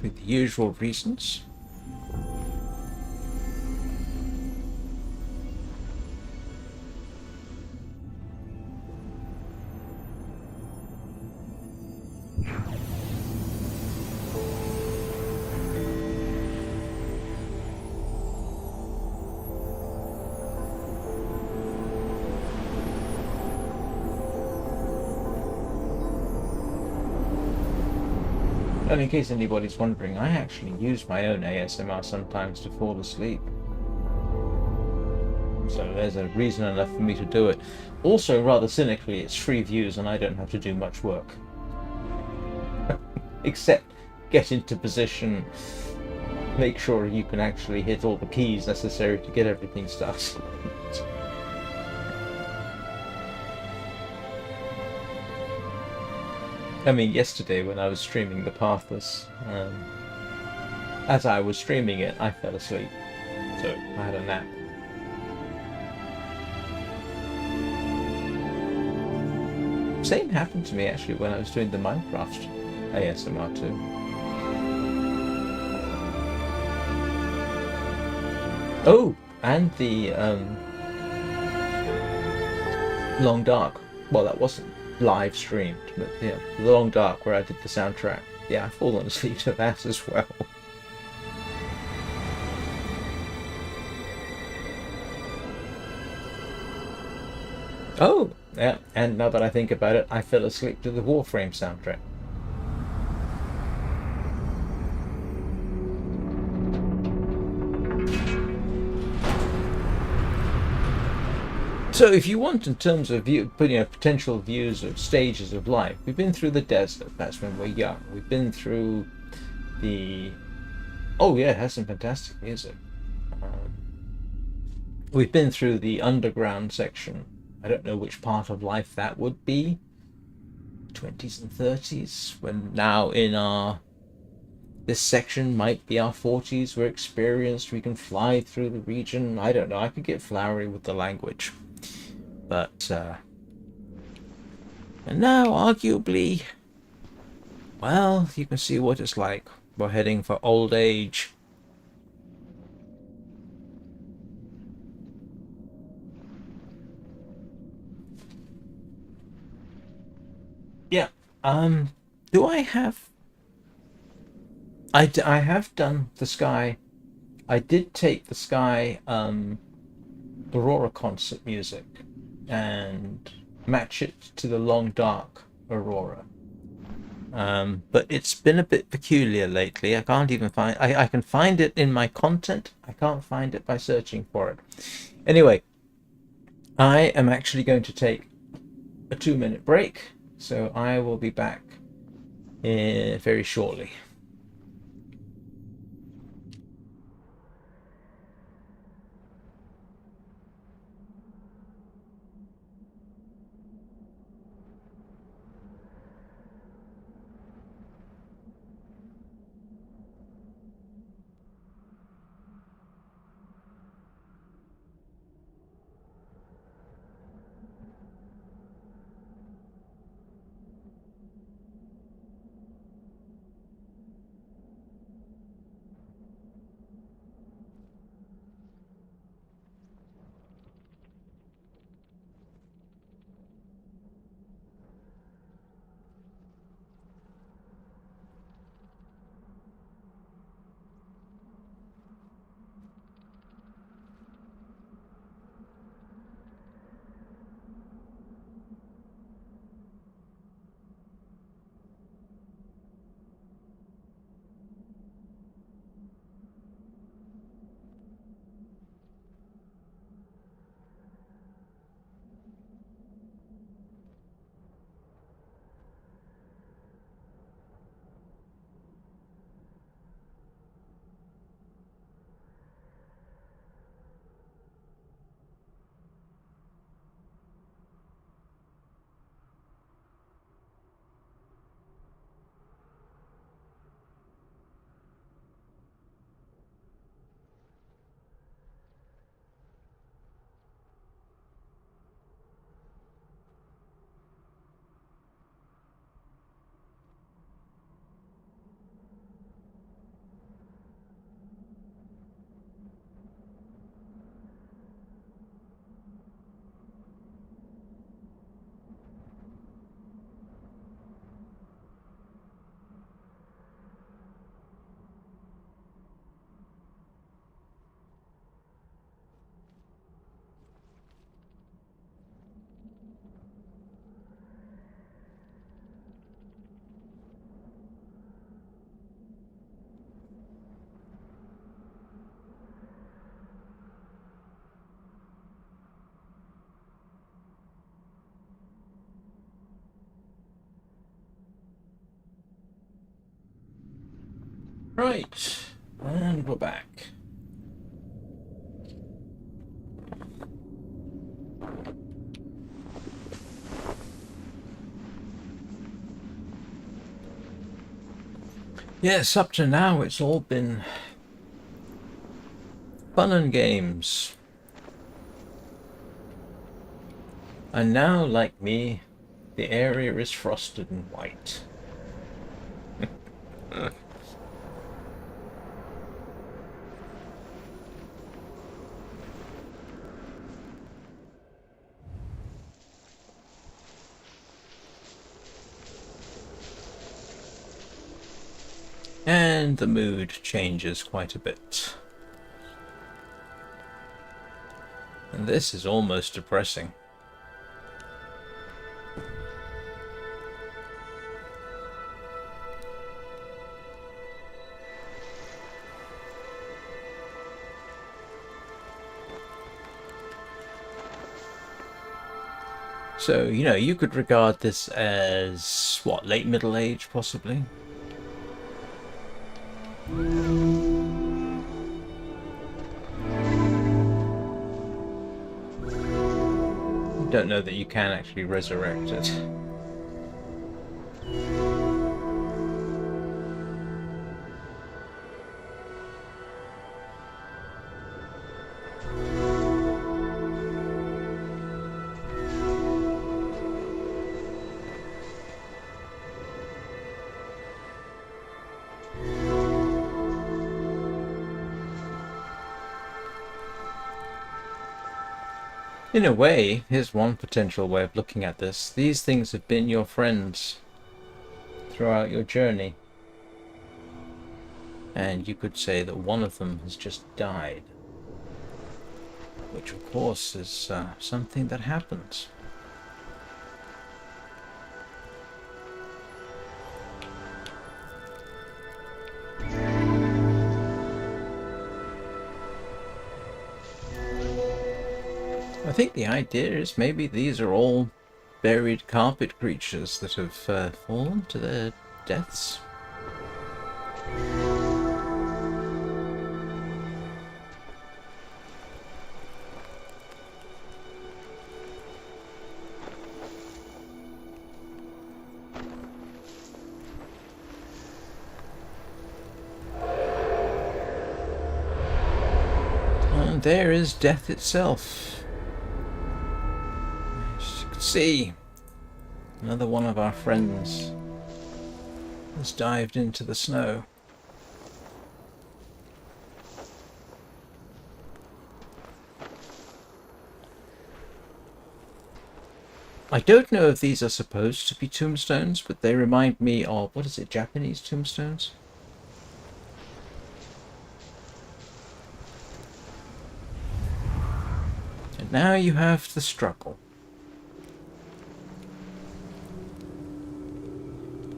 For the usual reasons. And in case anybody's wondering, I actually use my own ASMR sometimes to fall asleep. So there's a reason enough for me to do it. Also, rather cynically, it's free views and I don't have to do much work. Except get into position, make sure you can actually hit all the keys necessary to get everything started. I mean, yesterday when I was streaming The Pathless, as I was streaming it, I fell asleep. So I had a nap. Same happened to me actually when I was doing the Minecraft ASMR too. Oh, and the Long Dark. Well, that wasn't live streamed, but yeah, the Long Dark where I did the soundtrack. Yeah, I've fallen asleep to that as well. Oh, yeah, and now that I think about it, I fell asleep to the Warframe soundtrack. So if you want, in terms of potential views of stages of life, we've been through the desert. That's when we're young. We've been through the... Oh yeah, it has some fantastic music. We've been through the underground section. I don't know which part of life that would be. 20s and 30s, when now in our... This section might be our 40s. We're experienced. We can fly through the region. I don't know. I could get flowery with the language. But, and now, arguably, well, you can see what it's like. We're heading for old age. Yeah, do I have... I have done the Sky. I did take the Sky, Aurora concert music and match it to the Long Dark Aurora. But it's been a bit peculiar lately. I can't even find... I can find it in my content. I can't find it by searching for it. Anyway, I am actually going to take a 2-minute break, so I will be back very shortly. Right, and we're back. Yes, up to now it's all been fun and games. And now, like me, the area is frosted and white. And the mood changes quite a bit. And this is almost depressing. So, you know, you could regard this as, what, late middle age, possibly? Don't know that you can actually resurrect it. In a way, here's one potential way of looking at this. These things have been your friends throughout your journey. And you could say that one of them has just died. Which, of course, is something that happens. I think the idea is maybe these are all buried carpet creatures that have fallen to their deaths. And there is death itself. As you can see, another one of our friends has dived into the snow. I don't know if these are supposed to be tombstones, but they remind me of, what is it, Japanese tombstones? And now you have the struggle.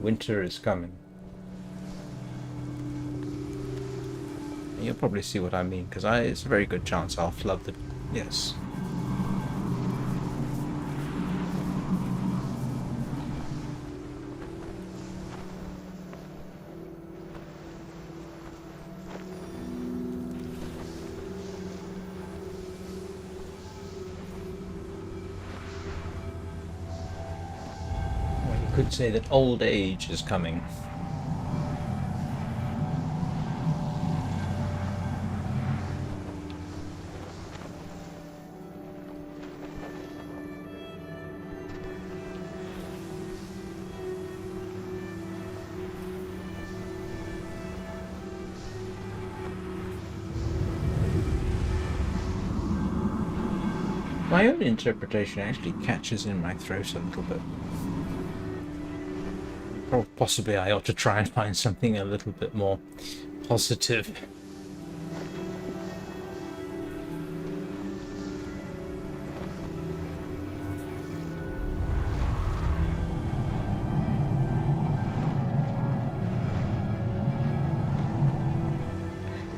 Winter is coming. And you'll probably see what I mean, because it's a very good chance I'll flood the... Yes. Could say that old age is coming. My own interpretation actually catches in my throat a little bit. Or possibly I ought to try and find something a little bit more positive.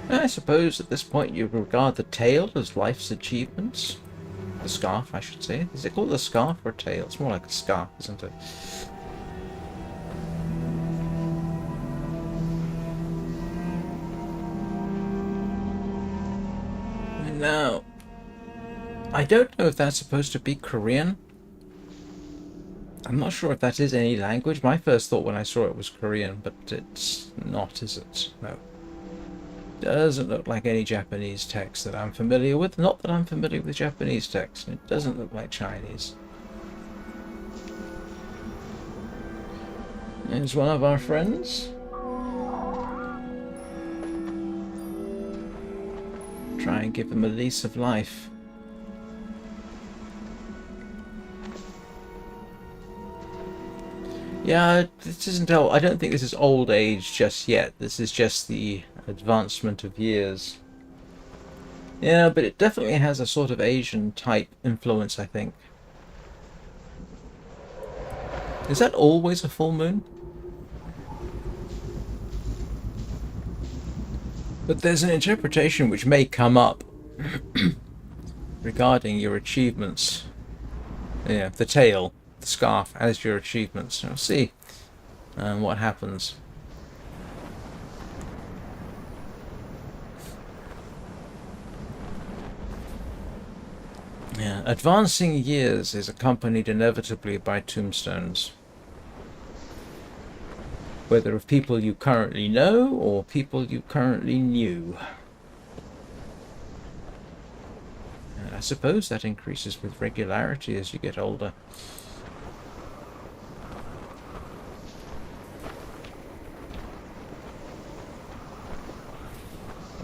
I suppose at this point you regard the tail as life's achievements. The scarf, I should say. Is it called a scarf or a tail? It's more like a scarf, isn't it? Now, I don't know if that's supposed to be Korean. I'm not sure if that is any language. My first thought when I saw it was Korean, but it's not, is it? No. Doesn't look like any Japanese text that I'm familiar with. Not that I'm familiar with Japanese text. It doesn't look like Chinese. There's one of our friends. Try and give him a lease of life. Yeah, this isn't old. I don't think this is old age just yet. This is just the advancement of years. Yeah, but it definitely has a sort of Asian type influence, I think. Is that always a full moon? But there's an interpretation which may come up regarding your achievements. Yeah, the tail, the scarf, as your achievements. We'll see what happens. Yeah, advancing years is accompanied inevitably by tombstones. Whether of people you currently know or people you currently knew. And I suppose that increases with regularity as you get older.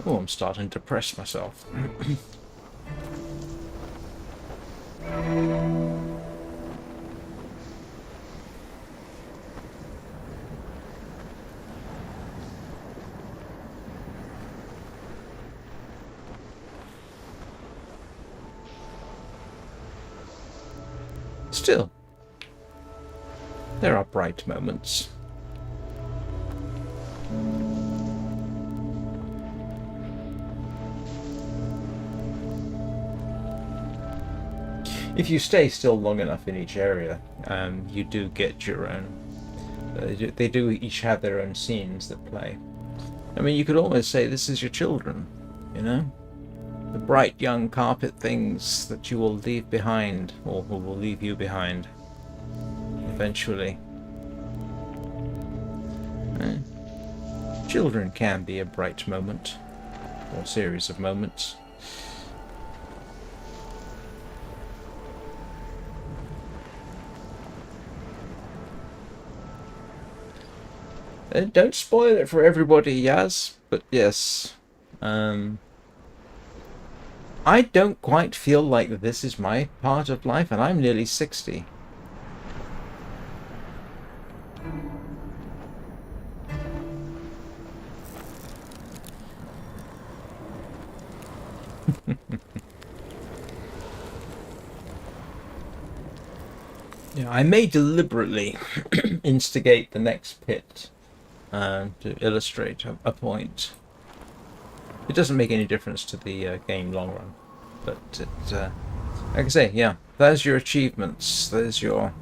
Oh, I'm starting to press myself. Still, there are bright moments. If you stay still long enough in each area, you do get your own. They do each have their own scenes that play. I mean, you could almost say this is your children, you know? The bright young carpet things that you will leave behind, or who will leave you behind, eventually. Children can be a bright moment, or series of moments. Don't spoil it for everybody, Yaz, but yes. I don't quite feel like this is my part of life, and I'm nearly 60. Yeah, I may deliberately instigate the next pit to illustrate a point. It doesn't make any difference to the game long run, but it, like I say, yeah, there's your achievements, there's your...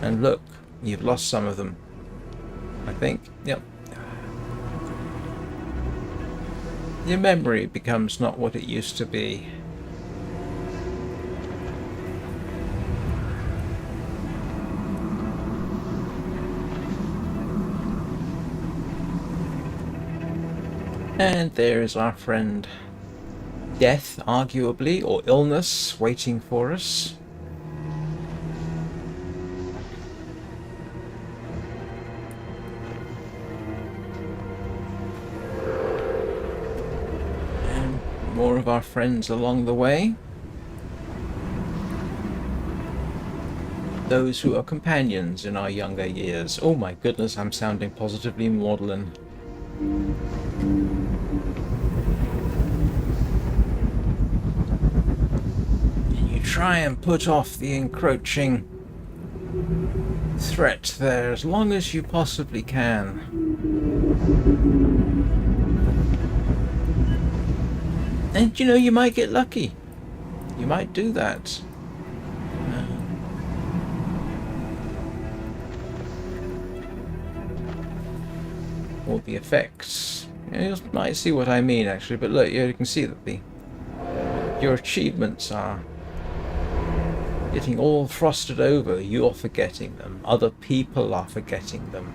And look, you've lost some of them, I think. Yep. Your memory becomes not what it used to be. And there is our friend. Death, arguably, or illness waiting for us. And more of our friends along the way. Those who are companions in our younger years. Oh my goodness, I'm sounding positively maudlin. Try and put off the encroaching threat there as long as you possibly can. And you know, you might get lucky. You might do that. Or the effects You might see what I mean, actually, but look, you can see that your achievements are getting all frosted over. You're forgetting them. Other people are forgetting them.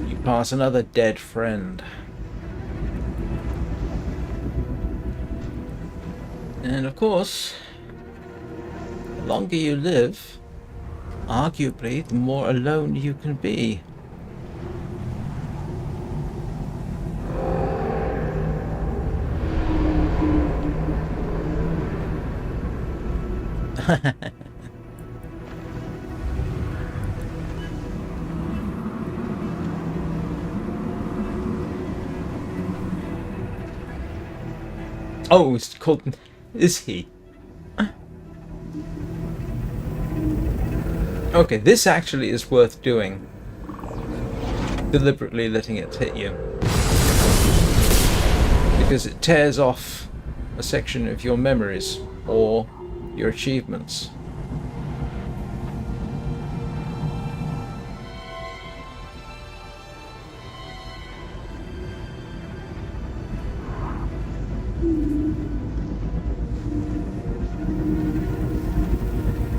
You pass another dead friend. And of course, the longer you live, arguably, the more alone you can be. Oh, it's called... Is he? Okay, this actually is worth doing. Deliberately letting it hit you. Because it tears off a section of your memories or your achievements.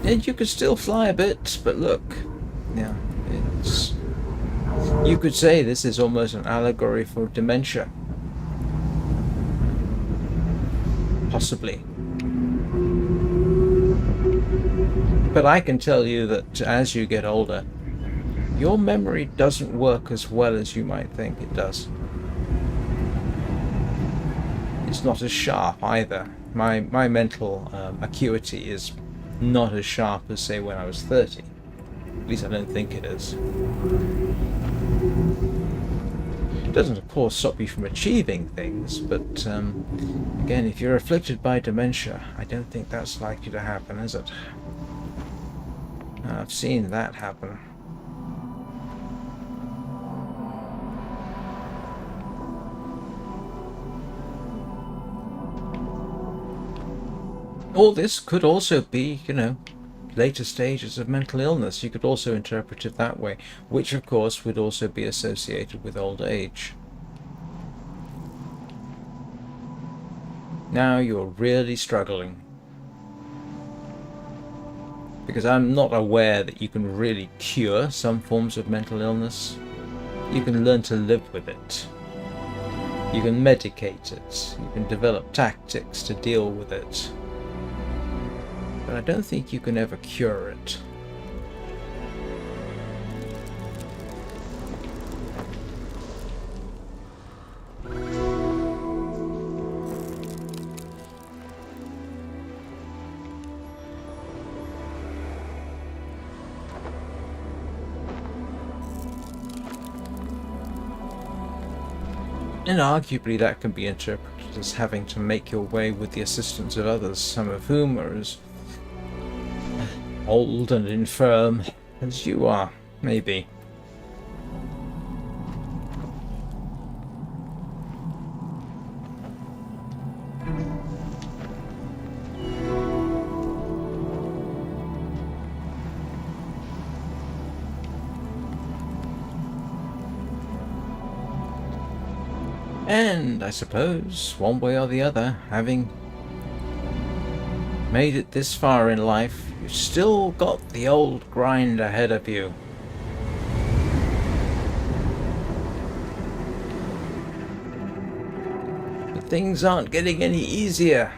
And you could still fly a bit, but look, yeah, it's... You could say this is almost an allegory for dementia. Possibly. But I can tell you that as you get older, your memory doesn't work as well as you might think it does. It's not as sharp either. My mental acuity is not as sharp as, say, when I was 30. At least I don't think it is. It doesn't, of course, stop you from achieving things, but again, if you're afflicted by dementia, I don't think that's likely to happen, is it? I've seen that happen. All this could also be, you know, later stages of mental illness. You could also interpret it that way, which of course would also be associated with old age. Now you're really struggling. Because I'm not aware that you can really cure some forms of mental illness. You can learn to live with it. You can medicate it. You can develop tactics to deal with it. But I don't think you can ever cure it. And arguably that can be interpreted as having to make your way with the assistance of others, some of whom are as old and infirm as you are, maybe. And I suppose, one way or the other, having made it this far in life, you've still got the old grind ahead of you. But things aren't getting any easier.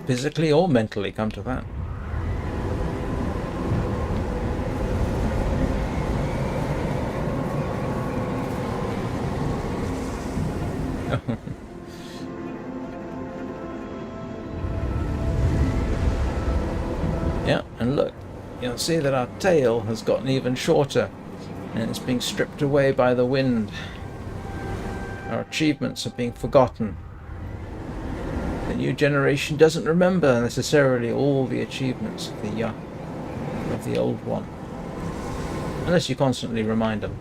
Physically or mentally, come to that. Yeah, and look, you'll see that our tail has gotten even shorter, and it's being stripped away by the wind. Our achievements are being forgotten. The new generation doesn't remember necessarily all the achievements of the old one, unless you constantly remind them.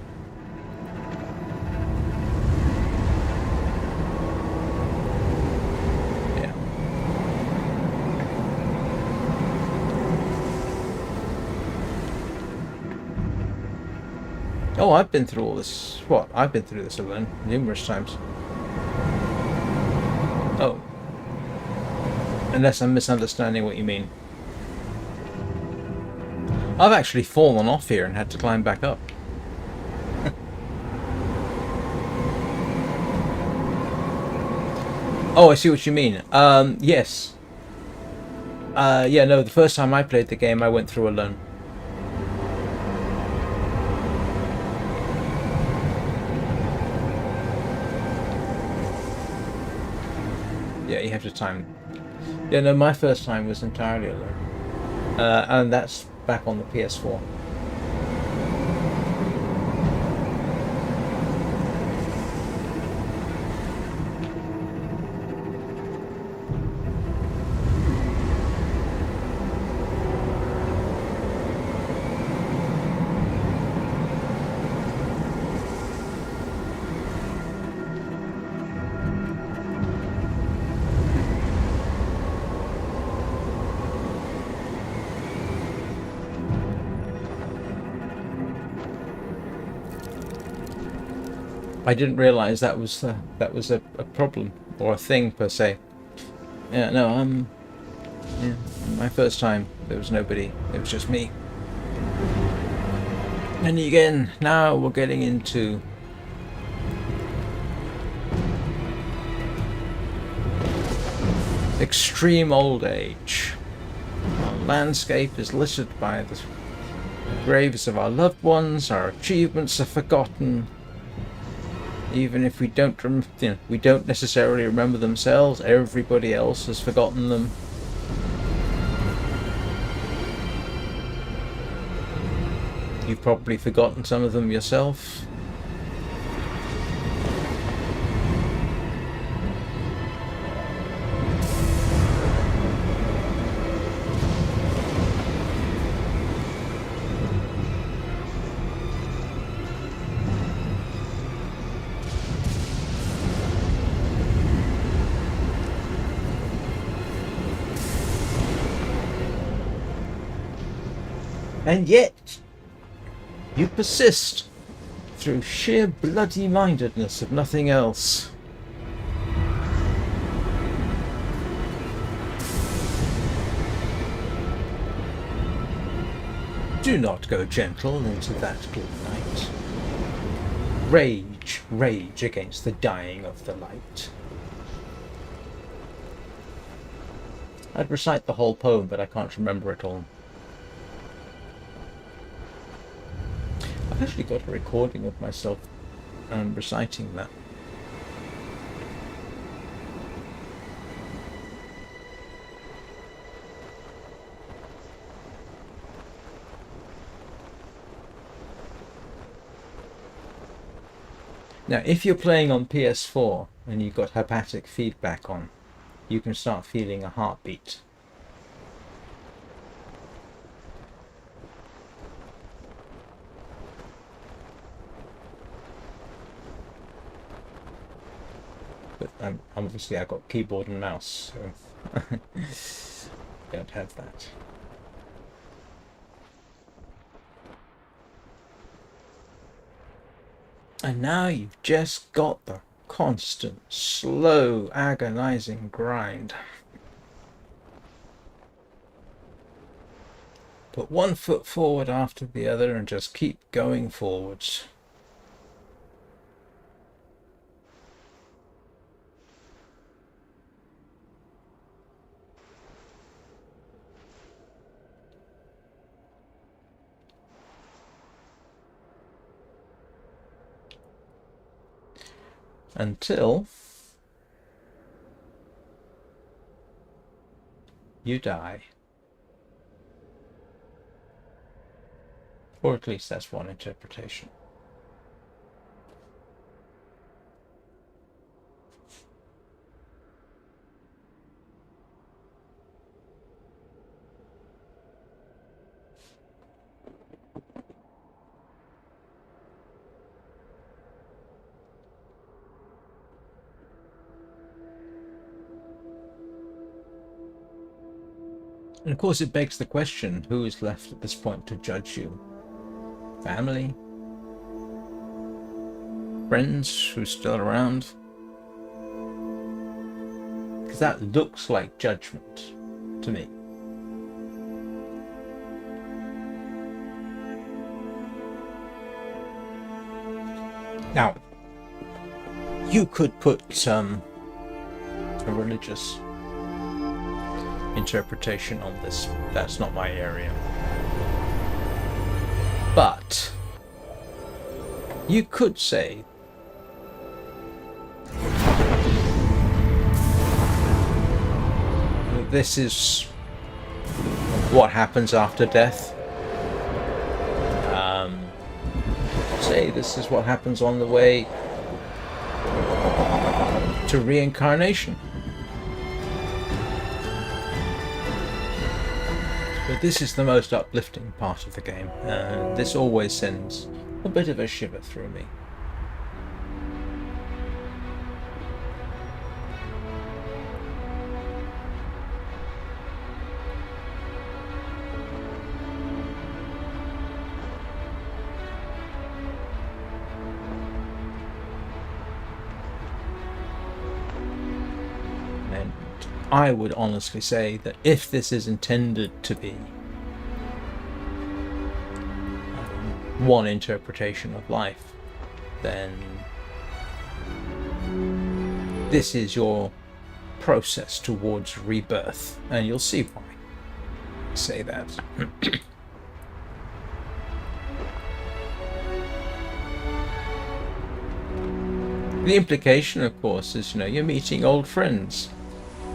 Oh, I've been through all this. What? I've been through this alone numerous times. Oh. Unless I'm misunderstanding what you mean. I've actually fallen off here and had to climb back up. Oh, I see what you mean. Yes. Yeah, no, the first time I played the game, I went through alone. Yeah, you have to time. Yeah, no, my first time was entirely alone. And that's back on the PS4. I didn't realize that was a problem or a thing per se. Yeah, no, yeah, my first time there was nobody. It was just me. And again, now we're getting into extreme old age. Our landscape is littered by the graves of our loved ones. Our achievements are forgotten. Even if we don't, we don't necessarily remember themselves, everybody else has forgotten them. You've probably forgotten some of them yourself. And yet, you persist through sheer bloody-mindedness of nothing else. Do not go gentle into that good night. Rage, rage against the dying of the light. I'd recite the whole poem, but I can't remember it all. I've actually got a recording of myself reciting that. Now, if you're playing on PS4 and you've got haptic feedback on, you can start feeling a heartbeat. But obviously I've got keyboard and mouse, so don't have that. And now you've just got the constant, slow, agonizing grind. Put one foot forward after the other and just keep going forwards. Until you die. Or at least that's one interpretation. And of course it begs the question, who is left at this point to judge you? Family? friends who's still around. Because that looks like judgment to me. Now, you could put a religious interpretation on this. That's not my area. But you could say that this is what happens after death. Say this is what happens on the way to reincarnation. But this is the most uplifting part of the game, and this always sends a bit of a shiver through me. I would honestly say that if this is intended to be one interpretation of life, then this is your process towards rebirth, and you'll see why I say that. The implication, of course, is, you're meeting old friends.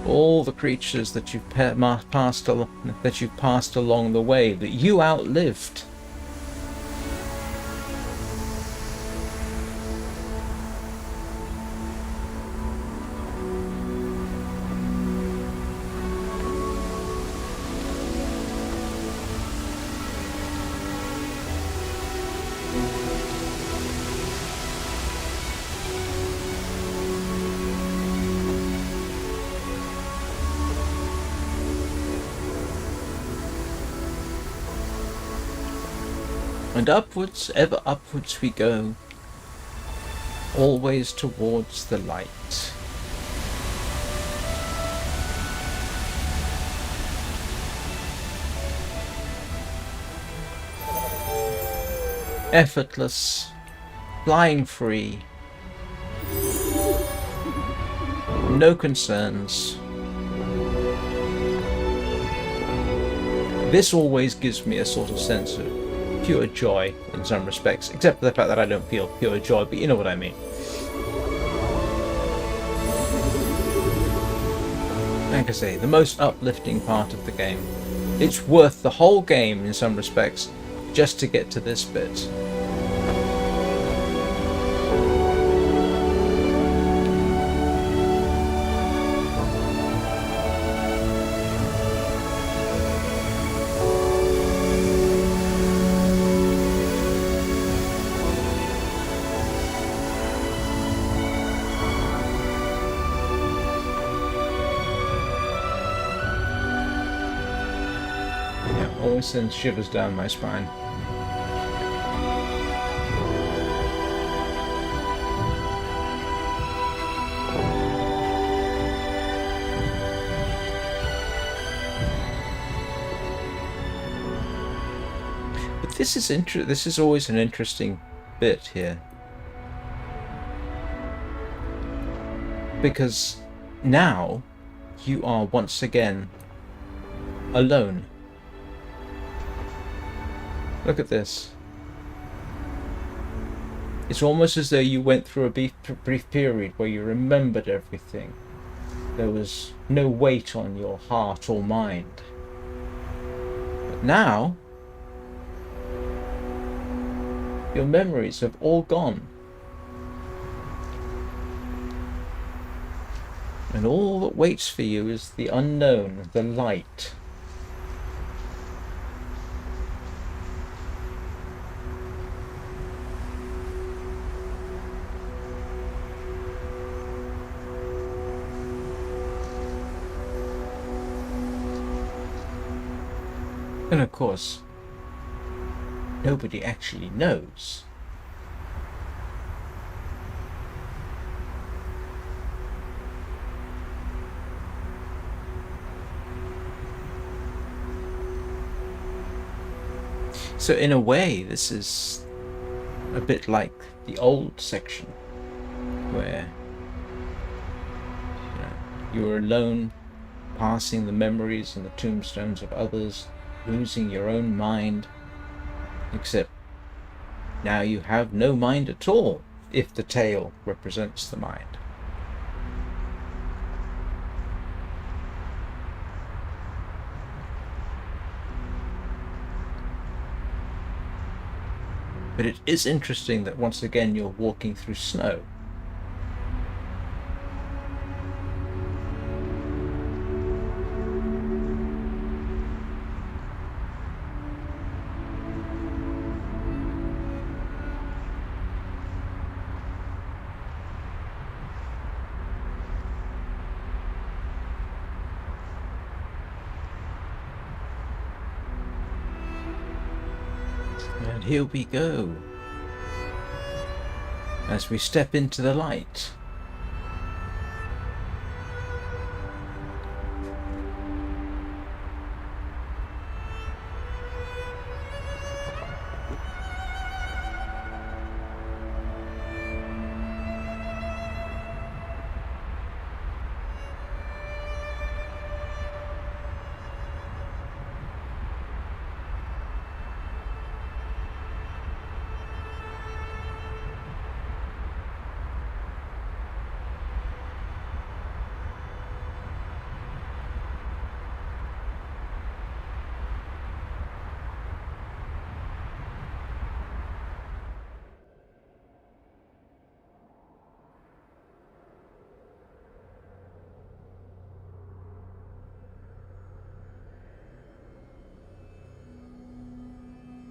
All the creatures that you've passed along the way that you outlived. And upwards, ever upwards we go, always towards the light. Effortless, flying free, no concerns. This always gives me a sort of sense of pure joy in some respects, except for the fact that I don't feel pure joy, but you know what I mean. Like I say, the most uplifting part of the game. It's worth the whole game in some respects just to get to this bit. Always sends shivers down my spine. But this is always an interesting bit here, because now you are once again alone. Look at this. It's almost as though you went through a brief period where you remembered everything. There was no weight on your heart or mind. But now, your memories have all gone. And all that waits for you is the unknown, the light. And of course, nobody actually knows So in a way, this is a bit like the old section, where you're alone, passing the memories and the tombstones of others, losing your own mind, except now you have no mind at all, if the tail represents the mind. But it is interesting that once again you're walking through snow. And here we go, as we step into the light.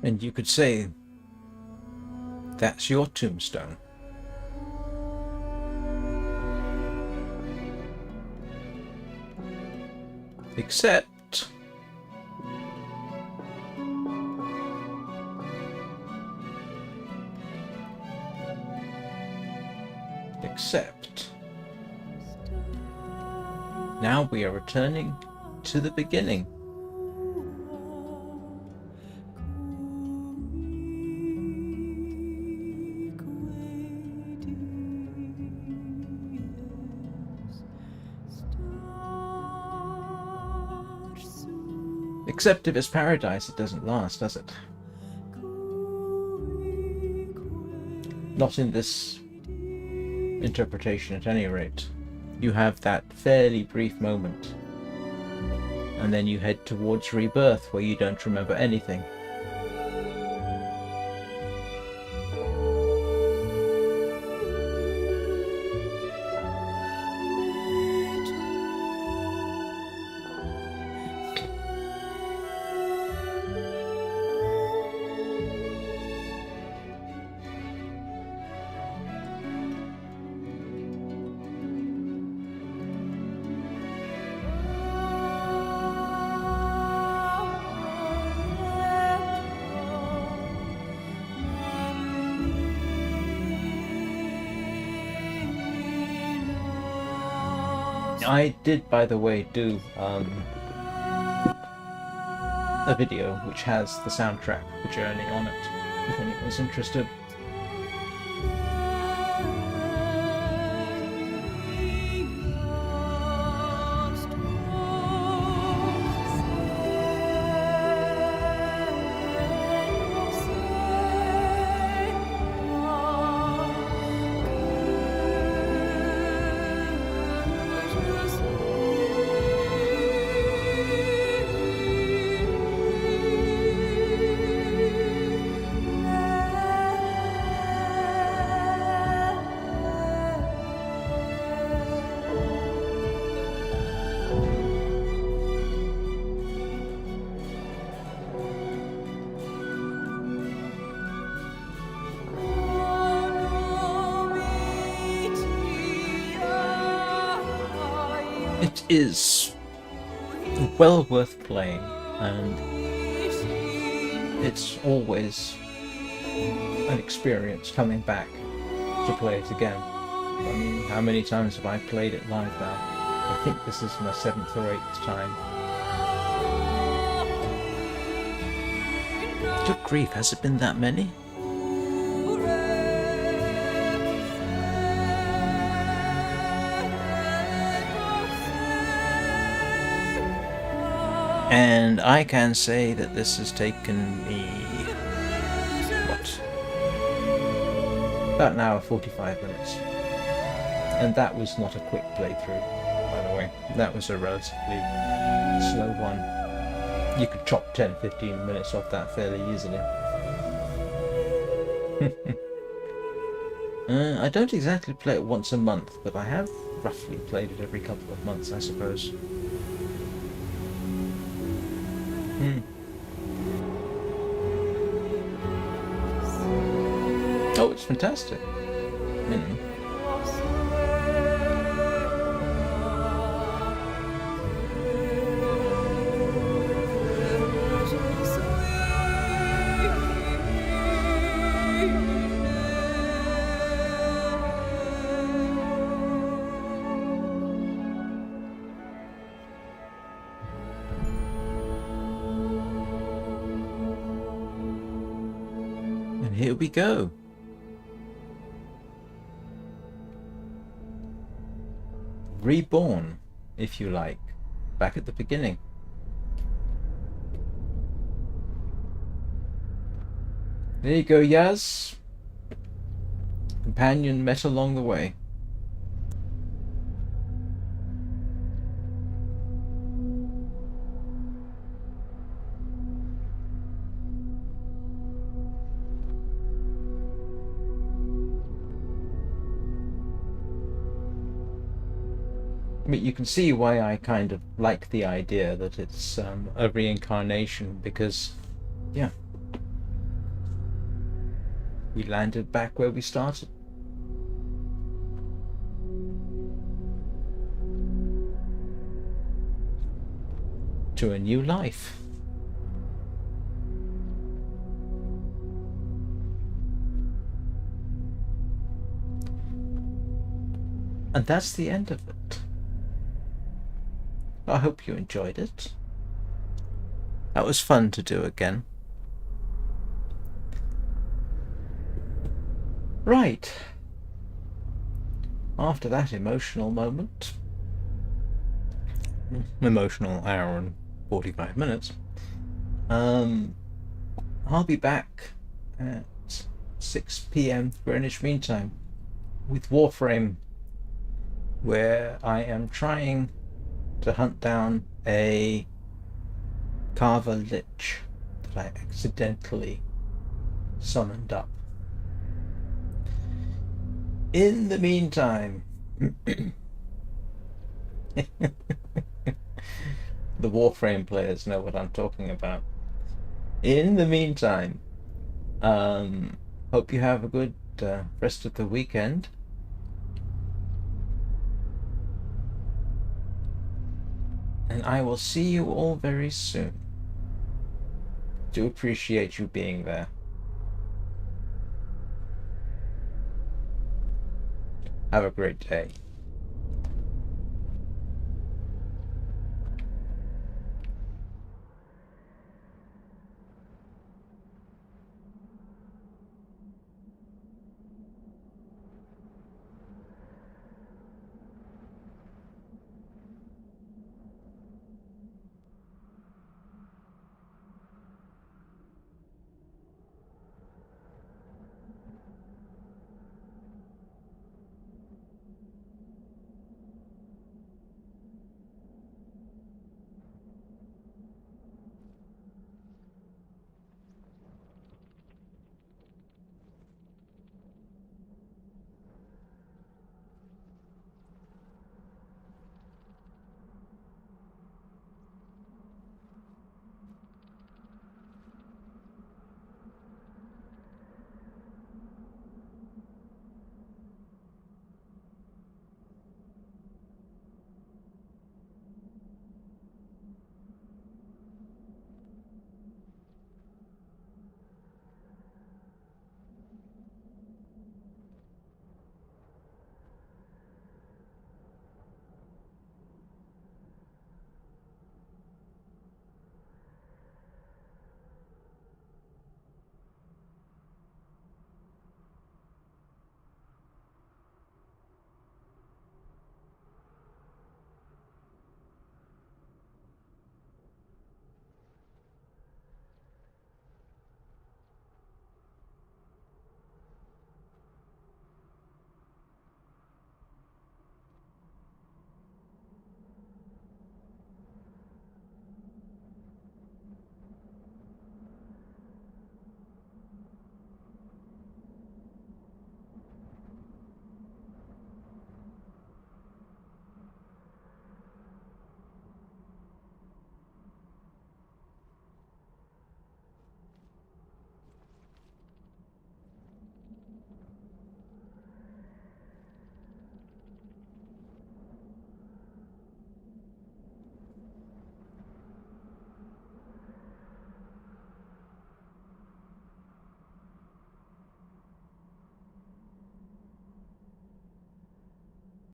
And you could say that's your tombstone. Except now we are returning to the beginning. Except if it's paradise, it doesn't last, does it? Not in this interpretation, at any rate. You have that fairly brief moment, and then you head towards rebirth, where you don't remember anything. I did, by the way, do a video which has the soundtrack, the journey on it, if anyone's interested. It is well worth playing, and it's always an experience coming back to play it again. I mean, how many times have I played it live now? I think this is my 7th or 8th time. It took grief, has it been that many? And I can say that this has taken me, what, about an hour 45 minutes. And that was not a quick playthrough, by the way. That was a relatively slow one. You could chop 10-15 minutes off that fairly easily. I don't exactly play it once a month, but I have roughly played it every couple of months, I suppose. Oh, it's fantastic. And here we go. Reborn, if you like, back at the beginning. There you go, Yaz. Companion met along the way. But you can see why I kind of like the idea that it's a reincarnation, because, yeah, we landed back where we started. To a new life. And that's the end of it. I hope you enjoyed it. That was fun to do again. Right. After that emotional moment, emotional hour and 45 minutes, I'll be back at 6 p.m. Greenwich Mean Time with Warframe, where I am trying to hunt down a Carver Lich that I accidentally summoned up. In the meantime, the Warframe players know what I'm talking about. In the meantime, hope you have a good rest of the weekend. And I will see you all very soon. Do appreciate you being there. Have a great day.